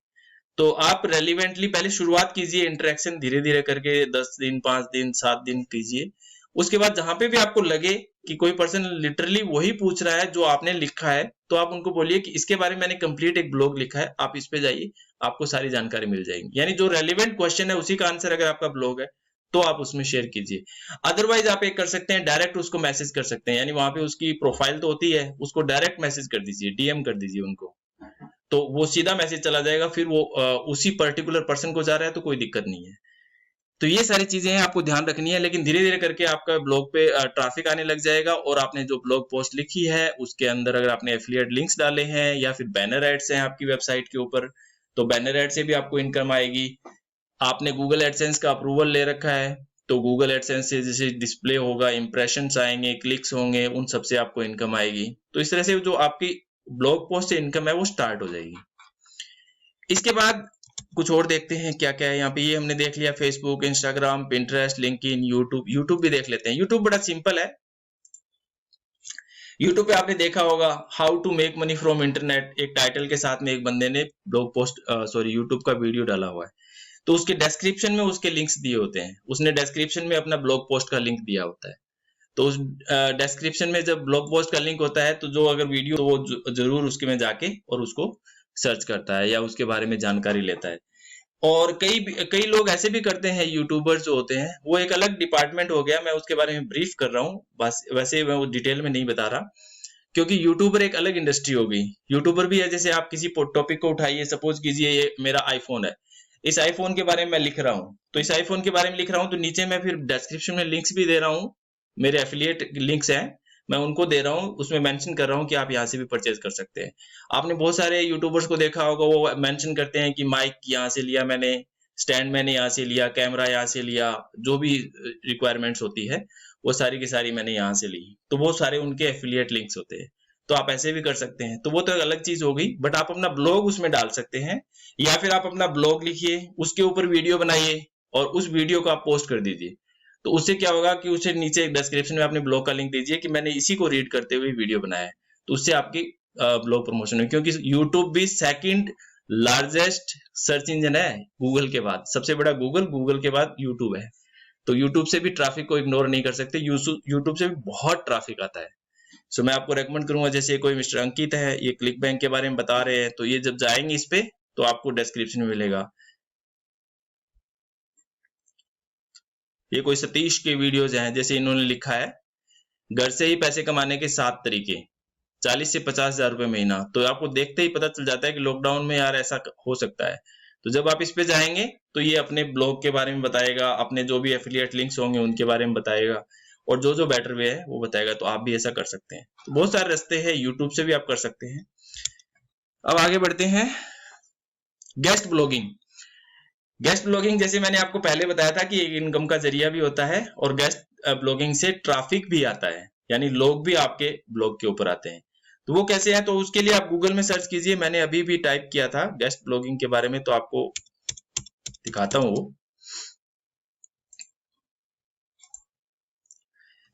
तो आप रेलिवेंटली पहले शुरुआत कीजिए, इंटरेक्शन धीरे धीरे करके 10 दिन, 5 दिन, 7 दिन कीजिए। उसके बाद जहां पे भी आपको लगे कि कोई पर्सन लिटरली वही पूछ रहा है जो आपने लिखा है, तो आप उनको बोलिए कि इसके बारे में मैंने कंप्लीट एक ब्लॉग लिखा है, आप इस पे जाइए, आपको सारी जानकारी मिल जाएगी। यानी जो रेलिवेंट क्वेश्चन है उसी का आंसर अगर आपका ब्लॉग है तो आप उसमें शेयर कीजिए। अदरवाइज आप एक कर सकते हैं, डायरेक्ट उसको मैसेज कर सकते हैं। यानी वहां पे उसकी प्रोफाइल तो होती है, उसको डायरेक्ट मैसेज कर दीजिए, डीएम कर दीजिए उनको, तो वो सीधा मैसेज चला जाएगा। फिर वो उसी पर्टिकुलर पर्सन को जा रहा है तो कोई दिक्कत नहीं है। तो ये सारी चीजें हैं, आपको ध्यान रखनी है। लेकिन धीरे धीरे करके आपका ब्लॉग पे ट्रैफिक आने लग जाएगा, और आपने जो ब्लॉग पोस्ट लिखी है उसके अंदर अगर आपने एफिलिएट लिंक्स डाले हैं या फिर बैनर एड्स हैं आपकी वेबसाइट के ऊपर, तो बैनर एड से भी आपको इनकम आएगी। आपने गूगल एडसेंस का अप्रूवल ले रखा है तो गूगल एडसेंस से जैसे डिस्प्ले होगा, इंप्रेशंस आएंगे, क्लिक्स होंगे, उन सब से आपको इनकम आएगी। तो इस तरह से जो आपकी ब्लॉग पोस्ट से इनकम है वो स्टार्ट हो जाएगी। इसके बाद कुछ और देखते हैं क्या क्या है यहाँ पे। ये हमने देख लिया Facebook, Instagram, Pinterest, LinkedIn, YouTube भी देख लेते हैं। यूट्यूब बड़ा सिंपल है। यूट्यूब पे आपने देखा होगा how to make money from internet, एक टाइटल के साथ में एक बंदे ने ब्लॉग पोस्ट यूट्यूब का वीडियो डाला हुआ है। तो उसके डिस्क्रिप्शन में उसके लिंक्स दिए होते हैं, उसने डिस्क्रिप्शन में अपना ब्लॉग पोस्ट का लिंक दिया होता है। तो उस डिस्क्रिप्शन में जब ब्लॉग पोस्ट का लिंक होता है तो जो अगर वीडियो, तो वो जरूर उसके में जाके और उसको सर्च करता है या उसके बारे में जानकारी लेता है। और कई लोग ऐसे भी करते हैं, यूट्यूबर्स जो होते हैं, वो एक अलग डिपार्टमेंट हो गया, मैं उसके बारे में ब्रीफ कर रहा हूँ बस, वैसे मैं वो डिटेल में नहीं बता रहा, क्योंकि यूट्यूबर एक अलग इंडस्ट्री हो गई। यूट्यूबर भी है, जैसे आप किसी टॉपिक को उठाइए, सपोज कीजिए ये मेरा आईफोन है, इस आईफोन के बारे में मैं लिख रहा हूँ, तो इस आईफोन के बारे में लिख रहा हूँ तो नीचे मैं फिर डिस्क्रिप्शन में लिंक्स भी दे रहा हूँ, मेरे एफिलिएट लिंक्स हैं, मैं उनको दे रहा हूँ, उसमें मेंशन कर रहा हूँ कि आप यहाँ से भी परचेज कर सकते हैं। आपने बहुत सारे यूट्यूबर्स को देखा होगा, वो मेंशन करते हैं कि माइक यहाँ से लिया मैंने, स्टैंड मैंने यहाँ से लिया, कैमरा यहाँ से लिया, जो भी रिक्वायरमेंट्स होती है वो सारी की सारी मैंने यहाँ से ली। तो वो सारे उनके एफिलिएट लिंक्स होते हैं। तो आप ऐसे भी कर सकते हैं। तो वो तो एक अलग चीज हो गई, बट आप अपना ब्लॉग उसमें डाल सकते हैं, या फिर आप अपना ब्लॉग लिखिए, उसके ऊपर वीडियो बनाइए और उस वीडियो को आप पोस्ट कर दीजिए। तो उससे क्या होगा कि उसे नीचे डिस्क्रिप्शन में अपने ब्लॉग का लिंक दीजिए कि मैंने इसी को रीड करते हुए वीडियो बनाया है। तो उससे आपकी ब्लॉग प्रमोशन है, क्योंकि यूट्यूब भी सेकंड लार्जेस्ट सर्च इंजन है गूगल के बाद। सबसे बड़ा गूगल के बाद यूट्यूब है। तो यूट्यूब से भी ट्रैफिक को इग्नोर नहीं कर सकते, यूट्यूब से भी बहुत ट्रैफिक आता है। सो मैं आपको रेकमेंड करूंगा, जैसे कोई मिस्टर अंकित है, ये क्लिक बैंक के बारे में बता रहे हैं, तो ये जब जाएंगे इस पे तो आपको डिस्क्रिप्शन में मिलेगा। ये कोई सतीश के वीडियोज हैं, जैसे इन्होंने लिखा है घर से ही पैसे कमाने के 7 तरीके, 40 से 50,000 रुपए महीना। तो आपको देखते ही पता चल जाता है कि लॉकडाउन में यार ऐसा हो सकता है। तो जब आप इस पे जाएंगे तो ये अपने ब्लॉग के बारे में बताएगा, अपने जो भी एफिलिएट लिंक्स होंगे उनके बारे में बताएगा, और जो जो बेटर वे है वो बताएगा। तो आप भी ऐसा कर सकते हैं। तो बहुत सारे रास्ते हैं, यूट्यूब से भी आप कर सकते हैं। अब आगे बढ़ते हैं। Guest blogging. गेस्ट ब्लॉगिंग जैसे मैंने आपको पहले बताया था कि एक इनकम का जरिया भी होता है, और गेस्ट ब्लॉगिंग से ट्रैफिक भी आता है, यानी लोग भी आपके ब्लॉग के ऊपर आते हैं। तो वो कैसे है, तो उसके लिए आप गूगल में सर्च कीजिए। मैंने अभी भी टाइप किया था गेस्ट ब्लॉगिंग के बारे में, तो आपको दिखाता हूँ।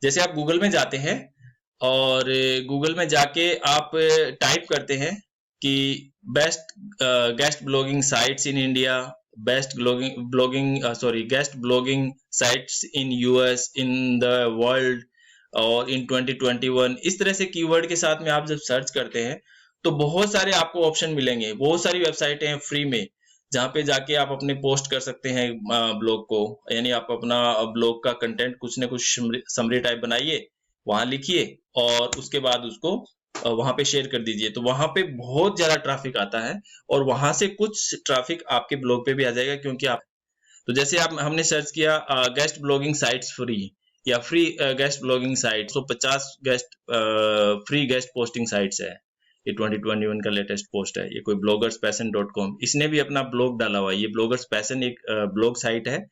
जैसे आप गूगल में जाते हैं और गूगल में जाके आप टाइप करते हैं कि best guest blogging sites in India, best guest blogging sites in US, in the world, और इन 2021, इस तरह से कीवर्ड के साथ में आप जब सर्च करते हैं तो बहुत सारे आपको ऑप्शन मिलेंगे। बहुत सारी वेबसाइटें हैं फ्री में, जहाँ पे जाके आप अपने पोस्ट कर सकते हैं ब्लॉग को, यानी आप अपना ब्लॉग का कंटेंट कुछ न कुछ समरी टाइप बनाइए, वहां लिखिए, और उसके बाद उसको वहां पे शेयर कर दीजिए। तो वहां पे बहुत ज्यादा ट्रैफिक आता है, और वहां से कुछ ट्रैफिक आपके ब्लॉग पे भी आ जाएगा, क्योंकि आप, तो जैसे आप हमने सर्च किया गेस्ट ब्लॉगिंग साइट्स फ्री, या फ्री गेस्ट ब्लॉगिंग साइट, तो 50 guest free guest posting sites है। ये 2021 का लेटेस्ट पोस्ट है। ये कोई bloggerspassion.com, इसने भी अपना ब्लॉग डाला हुआ है। ये ब्लॉगर्स पैशन एक ब्लॉग साइट है,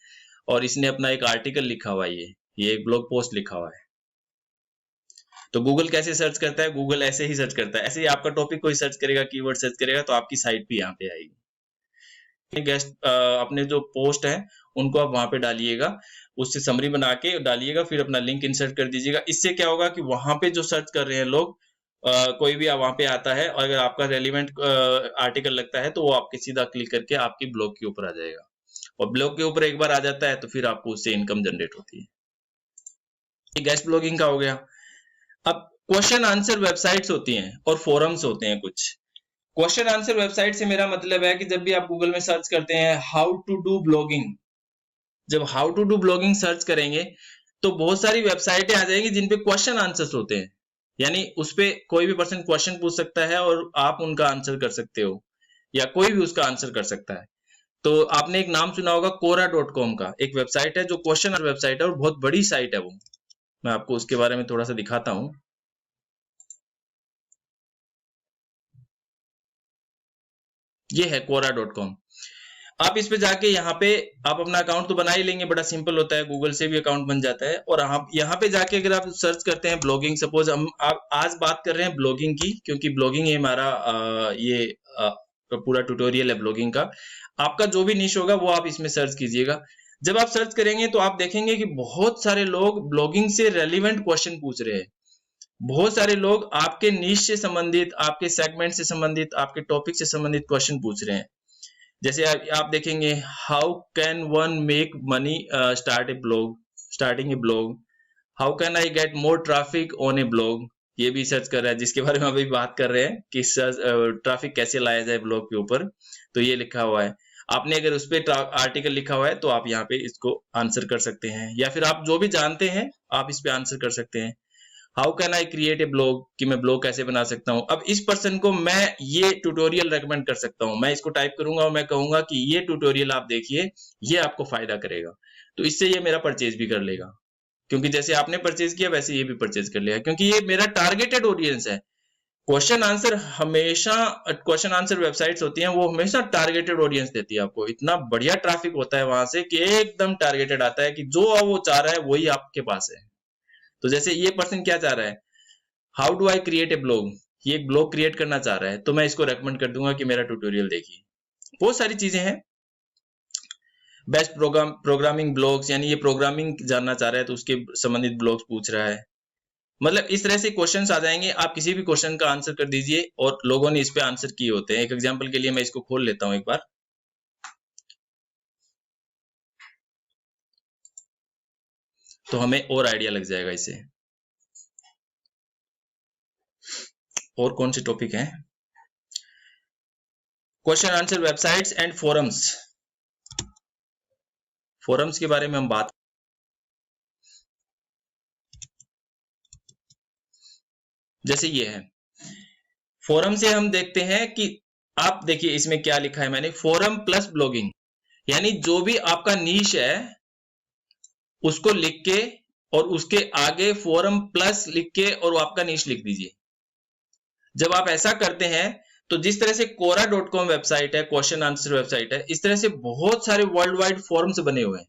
और इसने अपना एक आर्टिकल लिखा हुआ है। ये एक ब्लॉग पोस्ट लिखा हुआ है। तो गूगल कैसे सर्च करता है, गूगल ऐसे ही सर्च करता है। ऐसे ही आपका टॉपिक कोई सर्च करेगा, कीवर्ड सर्च करेगा, तो आपकी साइट भी यहाँ पे आएगी। गेस्ट अपने जो पोस्ट है उनको आप वहां पे डालिएगा, उससे समरी बना के डालिएगा, फिर अपना लिंक इंसर्ट कर दीजिएगा। इससे क्या होगा कि वहां पे जो सर्च कर रहे हैं लोग, कोई भी वहां पे आता है, और अगर आपका रेलिवेंट आर्टिकल लगता है तो वो आपके सीधा क्लिक करके आपकी ब्लॉग के ऊपर आ जाएगा, और ब्लॉग के ऊपर एक बार आ जाता है तो फिर आपको उससे इनकम जनरेट होती है। ये गेस्ट ब्लॉगिंग का हो गया। अब क्वेश्चन आंसर वेबसाइट्स होती हैं और फोरम्स होते हैं कुछ। क्वेश्चन आंसर वेबसाइट से मेरा मतलब है कि जब भी आप गूगल में सर्च करते हैं हाउ टू डू ब्लॉगिंग, जब how to do blogging search करेंगे तो बहुत सारी वेबसाइटें आ जाएंगी जिन पे क्वेश्चन आंसर्स होते हैं, यानी उस पे कोई भी पर्सन क्वेश्चन पूछ सकता है और आप उनका आंसर कर सकते हो, या कोई भी उसका आंसर कर सकता है। तो आपने एक नाम सुना होगा quora.com का, एक वेबसाइट है जो क्वेश्चन वेबसाइट है, और बहुत बड़ी साइट है वो। मैं आपको उसके बारे में थोड़ा सा दिखाता हूँ। ये है quora.com। आप इस पे जाके यहाँ पे आप अपना अकाउंट तो बना ही लेंगे, बड़ा सिंपल होता है, गूगल से भी अकाउंट बन जाता है। और आप यहाँ पे जाके अगर आप सर्च करते हैं ब्लॉगिंग, सपोज हम आप आज बात कर रहे हैं ब्लॉगिंग की, क्योंकि ब्लॉगिंग है हमारा पूरा ट्यूटोरियल है ब्लॉगिंग का। आपका जो भी निश होगा वो आप इसमें सर्च कीजिएगा। जब आप सर्च करेंगे तो आप देखेंगे कि बहुत सारे लोग ब्लॉगिंग से रेलिवेंट क्वेश्चन पूछ रहे हैं। बहुत सारे लोग आपके निश से संबंधित, आपके सेगमेंट से संबंधित, आपके टॉपिक से संबंधित क्वेश्चन पूछ रहे हैं। जैसे आप देखेंगे how can one make money starting A blog, how can I get more traffic on A blog, ये भी सर्च कर रहा है, जिसके बारे में अभी बात कर रहे हैं कि ट्रैफिक कैसे लाया जाए ब्लॉग के ऊपर। तो ये लिखा हुआ है। आपने अगर उस पर आर्टिकल लिखा हुआ है तो आप यहाँ पे इसको आंसर कर सकते हैं, या फिर आप जो भी जानते हैं आप इस पे आंसर कर सकते हैं। How can I create a blog, कि मैं ब्लॉग कैसे बना सकता हूं। अब इस पर्सन को मैं ये ट्यूटोरियल रेकमेंड कर सकता हूं, मैं इसको टाइप करूंगा और मैं कहूंगा कि ये ट्यूटोरियल आप देखिए, ये आपको फायदा करेगा। तो इससे ये मेरा परचेज भी कर लेगा, क्योंकि जैसे आपने परचेज किया वैसे ये भी परचेज कर लेगा, क्योंकि ये मेरा टारगेटेड ऑडियंस है। क्वेश्चन आंसर वेबसाइट्स होती हैं, वो हमेशा टारगेटेड ऑडियंस देती है आपको। इतना बढ़िया ट्रैफिक होता है वहां से कि एकदम टारगेटेड आता है, कि जो वो चाह रहा है वही आपके पास है। तो जैसे ये पर्सन क्या चाह रहा है, how do I create a blog, ये एक ब्लॉग क्रिएट करना चाह रहा है, तो मैं इसको रेकमेंड कर दूंगा कि मेरा ट्यूटोरियल देखिए। बहुत सारी चीजें हैं। बेस्ट प्रोग्रामिंग ब्लॉग्स, यानी ये प्रोग्रामिंग जानना चाह रहा है तो उसके संबंधित ब्लॉग्स पूछ रहा है। मतलब इस तरह से क्वेश्चंस आ जाएंगे, आप किसी भी क्वेश्चन का आंसर कर दीजिए, और लोगों ने इस पे आंसर किए होते हैं। एक एग्जांपल के लिए मैं इसको खोल लेता हूं एक बार, तो हमें और आइडिया लग जाएगा इससे। और कौन से टॉपिक हैं? Question answer websites and forums. Forums के बारे में हम बात, जैसे ये है फोरम से हम देखते हैं कि आप देखिए इसमें क्या लिखा है मैंने, फोरम प्लस ब्लॉगिंग, यानी जो भी आपका नीश है उसको लिख के और उसके आगे फोरम प्लस लिख के और आपका नीश लिख दीजिए। जब आप ऐसा करते हैं तो जिस तरह से quora.com वेबसाइट है, क्वेश्चन आंसर वेबसाइट है, इस तरह से बहुत सारे वर्ल्ड वाइड फोरम्स बने हुए हैं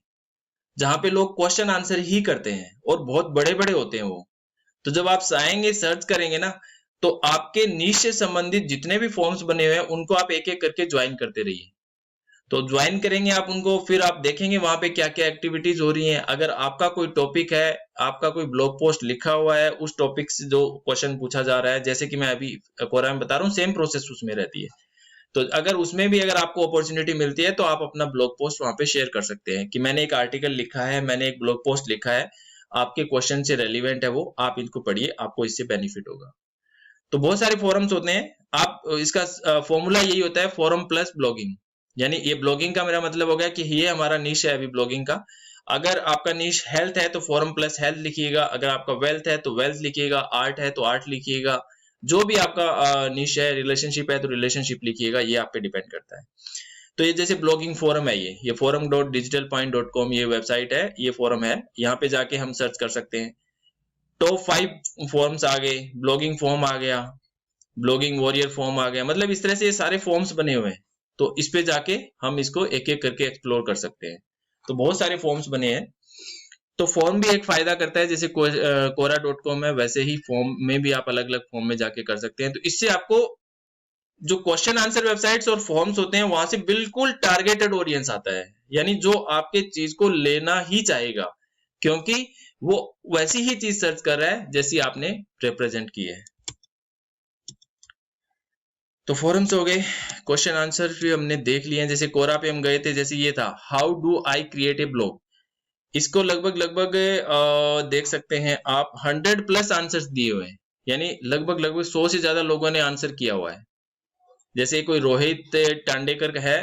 जहां पे लोग क्वेश्चन आंसर ही करते हैं और बहुत बड़े बड़े होते हैं वो। तो जब आप आएंगे सर्च करेंगे ना, तो आपके नीश से संबंधित जितने भी फॉर्म्स बने हुए हैं उनको आप एक एक करके ज्वाइन करते रहिए। तो ज्वाइन करेंगे आप उनको, फिर आप देखेंगे वहां पे क्या क्या एक्टिविटीज हो रही हैं। अगर आपका कोई टॉपिक है, आपका कोई ब्लॉग पोस्ट लिखा हुआ है, उस टॉपिक से जो क्वेश्चन पूछा जा रहा है, जैसे कि मैं अभी कोरा में बता रहा हूँ, सेम प्रोसेस उसमें रहती है। तो अगर उसमें भी अगर आपको अपॉर्चुनिटी मिलती है तो आप अपना ब्लॉग पोस्ट वहां पे शेयर कर सकते हैं कि मैंने एक आर्टिकल लिखा है, मैंने एक ब्लॉग पोस्ट लिखा है, आपके क्वेश्चन से रेलिवेंट है वो, आप इनको पढ़िए, आपको इससे बेनिफिट होगा। तो बहुत सारे फोरम्स होते हैं। आप इसका फॉर्मूला यही होता है, फोरम प्लस ब्लॉगिंग। यानी ये ब्लॉगिंग का मेरा मतलब हो गया कि ये हमारा निश है अभी ब्लॉगिंग का। अगर आपका निश हेल्थ है तो फोरम प्लस हेल्थ लिखिएगा, अगर आपका वेल्थ है तो वेल्थ लिखिएगा, आर्ट है तो आर्ट लिखिएगा, जो भी आपका निश है, रिलेशनशिप है तो रिलेशनशिप लिखिएगा, ये आप पे डिपेंड करता है। तो ये जैसे ब्लॉगिंग फोरम है, ये forum.digitalpoint.com ये वेबसाइट है, ये फोरम है, यहाँ पे जाके हम सर्च कर सकते हैं। टॉप 5 फॉर्म्स आ गए, ब्लॉगिंग फॉर्म आ गया, ब्लॉगिंग वॉरियर फॉर्म आ गया, मतलब इस तरह से ये सारे फॉर्म्स बने हुए हैं। तो इस पे जाके हम इसको एक एक करके एक्सप्लोर कर सकते हैं। तो बहुत सारे फॉर्म्स बने हैं। तो फॉर्म भी एक फायदा करता है, जैसे quora.com है, वैसे ही फॉर्म में भी आप अलग अलग फॉर्म में जाके कर सकते हैं। तो इससे आपको जो क्वेश्चन आंसर वेबसाइट्स और फॉर्म्स होते हैं वहां से बिल्कुल टारगेटेड ऑडियंस आता है, यानी जो आपके चीज को लेना ही चाहेगा, क्योंकि वो वैसी ही चीज सर्च कर रहा है जैसी आपने रिप्रेजेंट की है। तो फोरम्स हो गए, क्वेश्चन आंसर भी हमने देख लिए हैं। जैसे कोरा पे हम गए थे, जैसे ये था how do I create a blog, इसको लगभग देख सकते हैं आप 100+ आंसर्स दिए हुए हैं, यानी लगभग 100 से ज्यादा लोगों ने आंसर किया हुआ है। जैसे कोई रोहित टांडेकर है,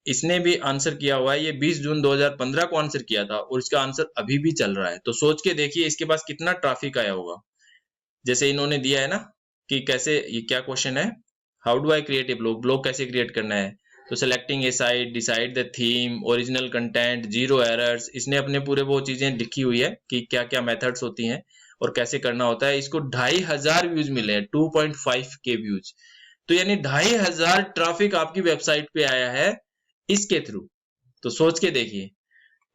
इसने भी आंसर किया हुआ है, ये 20 जून 2015 को आंसर किया था और इसका आंसर अभी भी चल रहा है। तो सोच के देखिए इसके पास कितना ट्रैफिक आया होगा। जैसे इन्होंने दिया है ना कि कैसे, ये क्या क्वेश्चन है, how do I create a blog, blog कैसे क्रिएट करना है। तो selecting A site, decide the theme, original content, 0 errors, इसने अपने पूरे वो चीजें लिखी हुई है कि क्या क्या मेथड्स होती हैं और कैसे करना होता है। इसको 2500 व्यूज मिले हैं, 2.5K व्यूज। तो यानी 2500 ट्रैफिक आपकी वेबसाइट पे आया है इसके थ्रू। तो सोच के देखिए।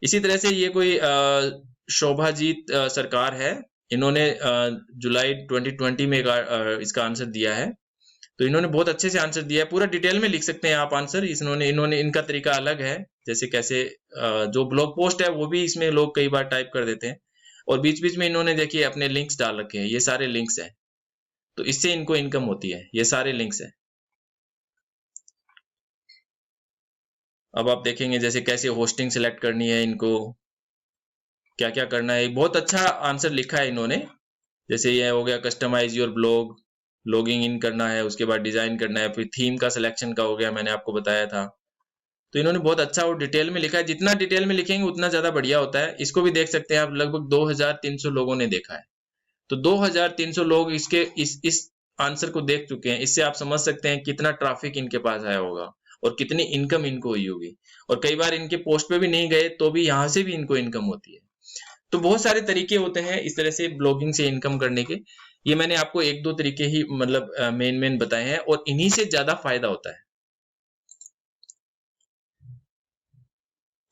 इसी तरह से ये कोई शोभाजीत सरकार है, इन्होंने जुलाई 2020 में इसका आंसर दिया है। तो इन्होंने बहुत अच्छे से आंसर दिया है, पूरा डिटेल में लिख सकते हैं आप आंसर। इन्होंने इनका तरीका अलग है, जैसे कैसे जो ब्लॉग पोस्ट है वो भी इसमें लोग कई बार टाइप कर देते हैं, और बीच बीच में इन्होंने देखिए अपने लिंक्स डाल रखे हैं, ये सारे लिंक्स हैं, तो इससे इनको इनकम होती है, ये सारे लिंक्स हैं। अब आप देखेंगे जैसे कैसे होस्टिंग सिलेक्ट करनी है, इनको क्या क्या करना है, बहुत अच्छा आंसर लिखा है इन्होंने। जैसे ये हो गया customise your blog, logging in करना है, उसके बाद डिजाइन करना है, फिर थीम का सिलेक्शन का हो गया, मैंने आपको बताया था। तो इन्होंने बहुत अच्छा और डिटेल में लिखा है, जितना डिटेल में लिखेंगे उतना ज्यादा बढ़िया होता है। इसको भी देख सकते हैं आप, लगभग 2300 लोगों ने देखा है। तो 2300 लोग इसके इस आंसर को देख चुके हैं। इससे आप समझ सकते हैं कितना ट्रैफिक इनके पास आया होगा और कितनी इनकम इनको हुई होगी। और कई बार इनके पोस्ट पे भी नहीं गए तो भी यहाँ से भी इनको इनकम होती है। तो बहुत सारे तरीके होते हैं इस तरह से ब्लॉगिंग से इनकम करने के। ये मैंने आपको 1-2 तरीके ही मतलब मेन बताए हैं, और इन्हीं से ज्यादा फायदा होता है।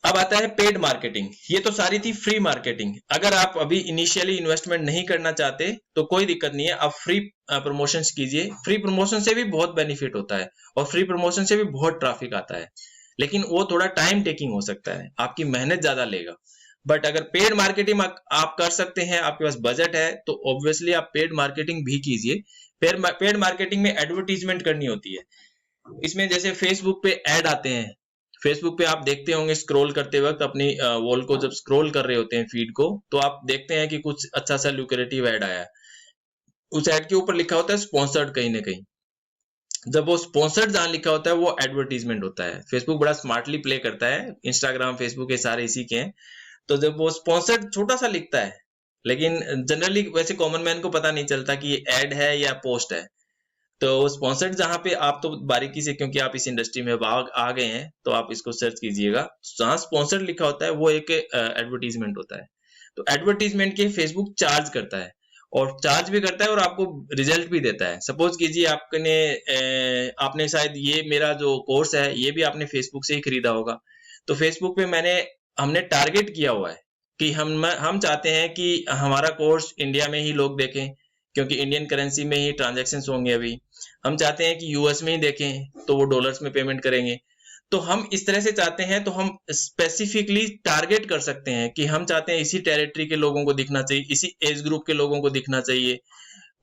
अब आता है पेड मार्केटिंग। ये तो सारी थी फ्री मार्केटिंग। अगर आप अभी इनिशियली इन्वेस्टमेंट नहीं करना चाहते तो कोई दिक्कत नहीं है, आप फ्री प्रमोशंस कीजिए। फ्री प्रमोशन से भी बहुत बेनिफिट होता है और फ्री प्रमोशन से भी बहुत ट्रैफिक आता है, लेकिन वो थोड़ा टाइम टेकिंग हो सकता है, आपकी मेहनत ज्यादा लेगा। बट अगर पेड मार्केटिंग आप कर सकते हैं, आपके पास बजट है, तो ऑब्वियसली आप पेड मार्केटिंग भी कीजिए। पेड मार्केटिंग में एडवर्टीजमेंट करनी होती है। इसमें जैसे फेसबुक पे ऐड आते हैं, फेसबुक पे आप देखते होंगे स्क्रॉल करते वक्त अपनी वॉल को जब स्क्रॉल कर रहे होते हैं फीड को, तो आप देखते हैं कि कुछ अच्छा सा ल्यूक्रेटिव ऐड आया है। उस ऐड के ऊपर लिखा होता है स्पॉन्सर्ड कहीं ना कहीं। जब वो स्पॉन्सर्ड जहां लिखा होता है वो एडवर्टीजमेंट होता है। फेसबुक बड़ा स्मार्टली प्ले करता है, इंस्टाग्राम फेसबुक ये सारे इसी के हैं। तो जब वो स्पॉन्सर्ड छोटा सा लिखता है, लेकिन जनरली वैसे कॉमन मैन को पता नहीं चलता कि ये एड है या पोस्ट है। तो स्पॉन्सर्ड जहां पे आप तो बारीकी से, क्योंकि आप इस इंडस्ट्री में आ गए हैं, तो आप इसको सर्च कीजिएगा। जहां स्पॉन्सर्ड लिखा होता है वो एक एडवर्टीजमेंट होता है। तो एडवर्टीजमेंट के फेसबुक चार्ज करता है, और चार्ज भी करता है और आपको रिजल्ट भी देता है। सपोज कीजिए आपने शायद ये मेरा जो कोर्स है ये भी आपने फेसबुक से ही खरीदा होगा। तो फेसबुक पे हमने टारगेट किया हुआ है कि हम चाहते हैं कि हमारा कोर्स इंडिया में ही लोग देखें, क्योंकि इंडियन करेंसी में ही ट्रांजैक्शंस होंगे। अभी हम चाहते हैं कि यूएस में ही देखें, तो वो डॉलर्स में पेमेंट करेंगे। तो हम इस तरह से चाहते हैं, तो हम स्पेसिफिकली टारगेट कर सकते हैं कि हम चाहते हैं इसी टेरिटरी के लोगों को दिखना चाहिए, इसी एज ग्रुप के लोगों को दिखना चाहिए,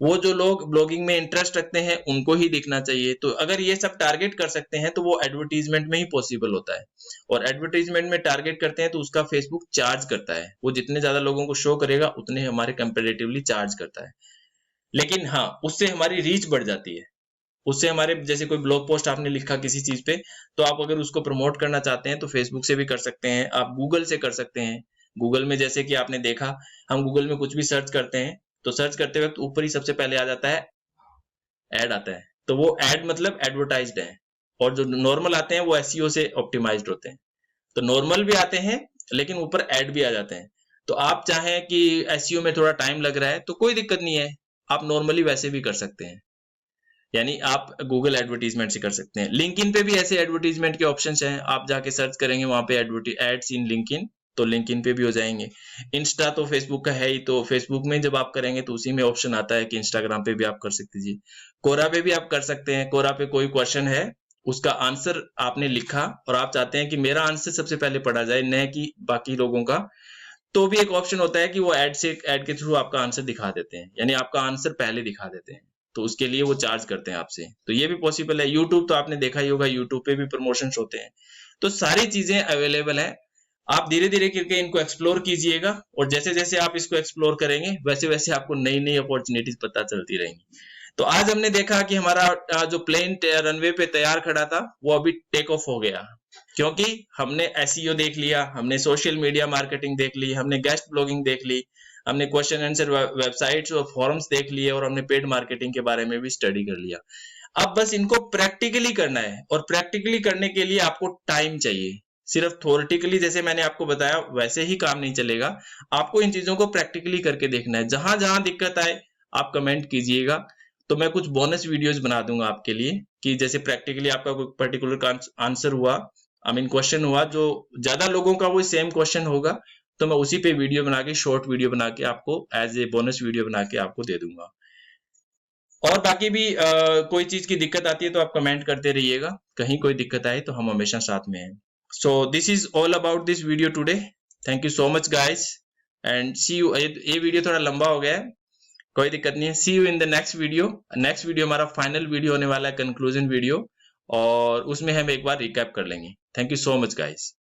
वो जो लोग ब्लॉगिंग में इंटरेस्ट रखते हैं उनको ही दिखना चाहिए। तो अगर ये सब टारगेट कर सकते हैं तो वो एडवर्टीजमेंट में ही पॉसिबल होता है। और एडवर्टीजमेंट में टारगेट करते हैं तो उसका फेसबुक चार्ज करता है। वो जितने ज्यादा लोगों को शो करेगा उतने हमारे कंपेरेटिवली चार्ज करता है। लेकिन हाँ, उससे हमारी रीच बढ़ जाती है। उससे हमारे, जैसे कोई ब्लॉग पोस्ट आपने लिखा किसी चीज पे, तो आप अगर उसको प्रमोट करना चाहते हैं तो फेसबुक से भी कर सकते हैं, आप गूगल से कर सकते हैं। गूगल में जैसे कि आपने देखा, हम गूगल में कुछ भी सर्च करते हैं तो सर्च करते वक्त ऊपर ही सबसे पहले आ जाता है ऐड आता है। तो वो ऐड मतलब एडवर्टाइज्ड है। और जो नॉर्मल आते हैं वो एसईओ से ऑप्टिमाइज्ड होते हैं। तो नॉर्मल भी आते हैं लेकिन ऊपर ऐड भी आ जाते हैं। तो आप चाहें कि एसईओ में थोड़ा टाइम लग रहा है तो कोई दिक्कत नहीं है, आप नॉर्मली वैसे भी कर सकते हैं। यानी आप गूगल एडवर्टीजमेंट से कर सकते हैं। लिंक्डइन पे भी ऐसे एडवर्टीजमेंट के ऑप्शंस हैं, आप जाके सर्च करेंगे वहां पे एड्स इन लिंक्डइन, तो लिंक्डइन पे भी हो जाएंगे। इंस्टा तो फेसबुक का है ही, तो फेसबुक में जब आप करेंगे तो उसी में ऑप्शन आता है कि इंस्टाग्राम पे भी आप कर सकते जी। कोरा पे भी आप कर सकते हैं। कोरा पे कोई क्वेश्चन है, उसका आंसर आपने लिखा और आप चाहते हैं कि मेरा आंसर सबसे पहले पढ़ा जाए, न कि बाकी लोगों का, तो भी एक ऑप्शन होता है कि वो ऐड के थ्रू आपका आंसर दिखा देते हैं, यानी आपका आंसर पहले दिखा देते हैं। तो उसके लिए वो चार्ज करते हैं आपसे। तो ये भी पॉसिबल है। यूट्यूब तो आपने देखा ही होगा, यूट्यूब पे भी प्रमोशंस होते हैं। तो सारी चीजें अवेलेबल है। आप धीरे धीरे करके इनको एक्सप्लोर कीजिएगा, और जैसे जैसे आप इसको एक्सप्लोर करेंगे वैसे वैसे आपको नई नई अपॉर्चुनिटीज पता चलती रहेंगी। तो आज हमने देखा कि हमारा जो प्लेन रनवे पे तैयार खड़ा था वो अभी टेक ऑफ हो गया, क्योंकि हमने एसईओ देख लिया, हमने सोशल मीडिया मार्केटिंग देख ली, हमने गेस्ट ब्लॉगिंग देख ली, हमने क्वेश्चन आंसर वेबसाइट्स और फॉरम्स देख लिए, और हमने पेड मार्केटिंग के बारे में भी स्टडी कर लिया। अब बस इनको प्रैक्टिकली करना है, और प्रैक्टिकली करने के लिए आपको टाइम चाहिए। सिर्फ थ्योरेटिकली जैसे मैंने आपको बताया वैसे ही काम नहीं चलेगा, आपको इन चीजों को प्रैक्टिकली करके देखना है। जहां जहां दिक्कत आए आप कमेंट कीजिएगा, तो मैं कुछ बोनस वीडियोस बना दूंगा आपके लिए, कि जैसे प्रैक्टिकली आपका कोई पर्टिकुलर आंसर हुआ, क्वेश्चन हुआ, जो ज्यादा लोगों का वो सेम क्वेश्चन होगा, तो मैं उसी पे वीडियो बना के, शॉर्ट वीडियो बना के आपको एज ए बोनस वीडियो बना के आपको दे दूंगा। और बाकी भी कोई चीज की दिक्कत आती है तो आप कमेंट करते रहिएगा, कहीं कोई दिक्कत आए तो हम हमेशा साथ में हैं। So this is all about this video today. Thank you so much guys, and see you. ये वीडियो थोड़ा लंबा हो गया है, कोई दिक्कत नहीं है। See you in the next video. Next video हमारा फाइनल वीडियो होने वाला है, कंक्लूजन वीडियो, और उसमें हम एक बार रिकैप कर लेंगे। Thank you so much guys.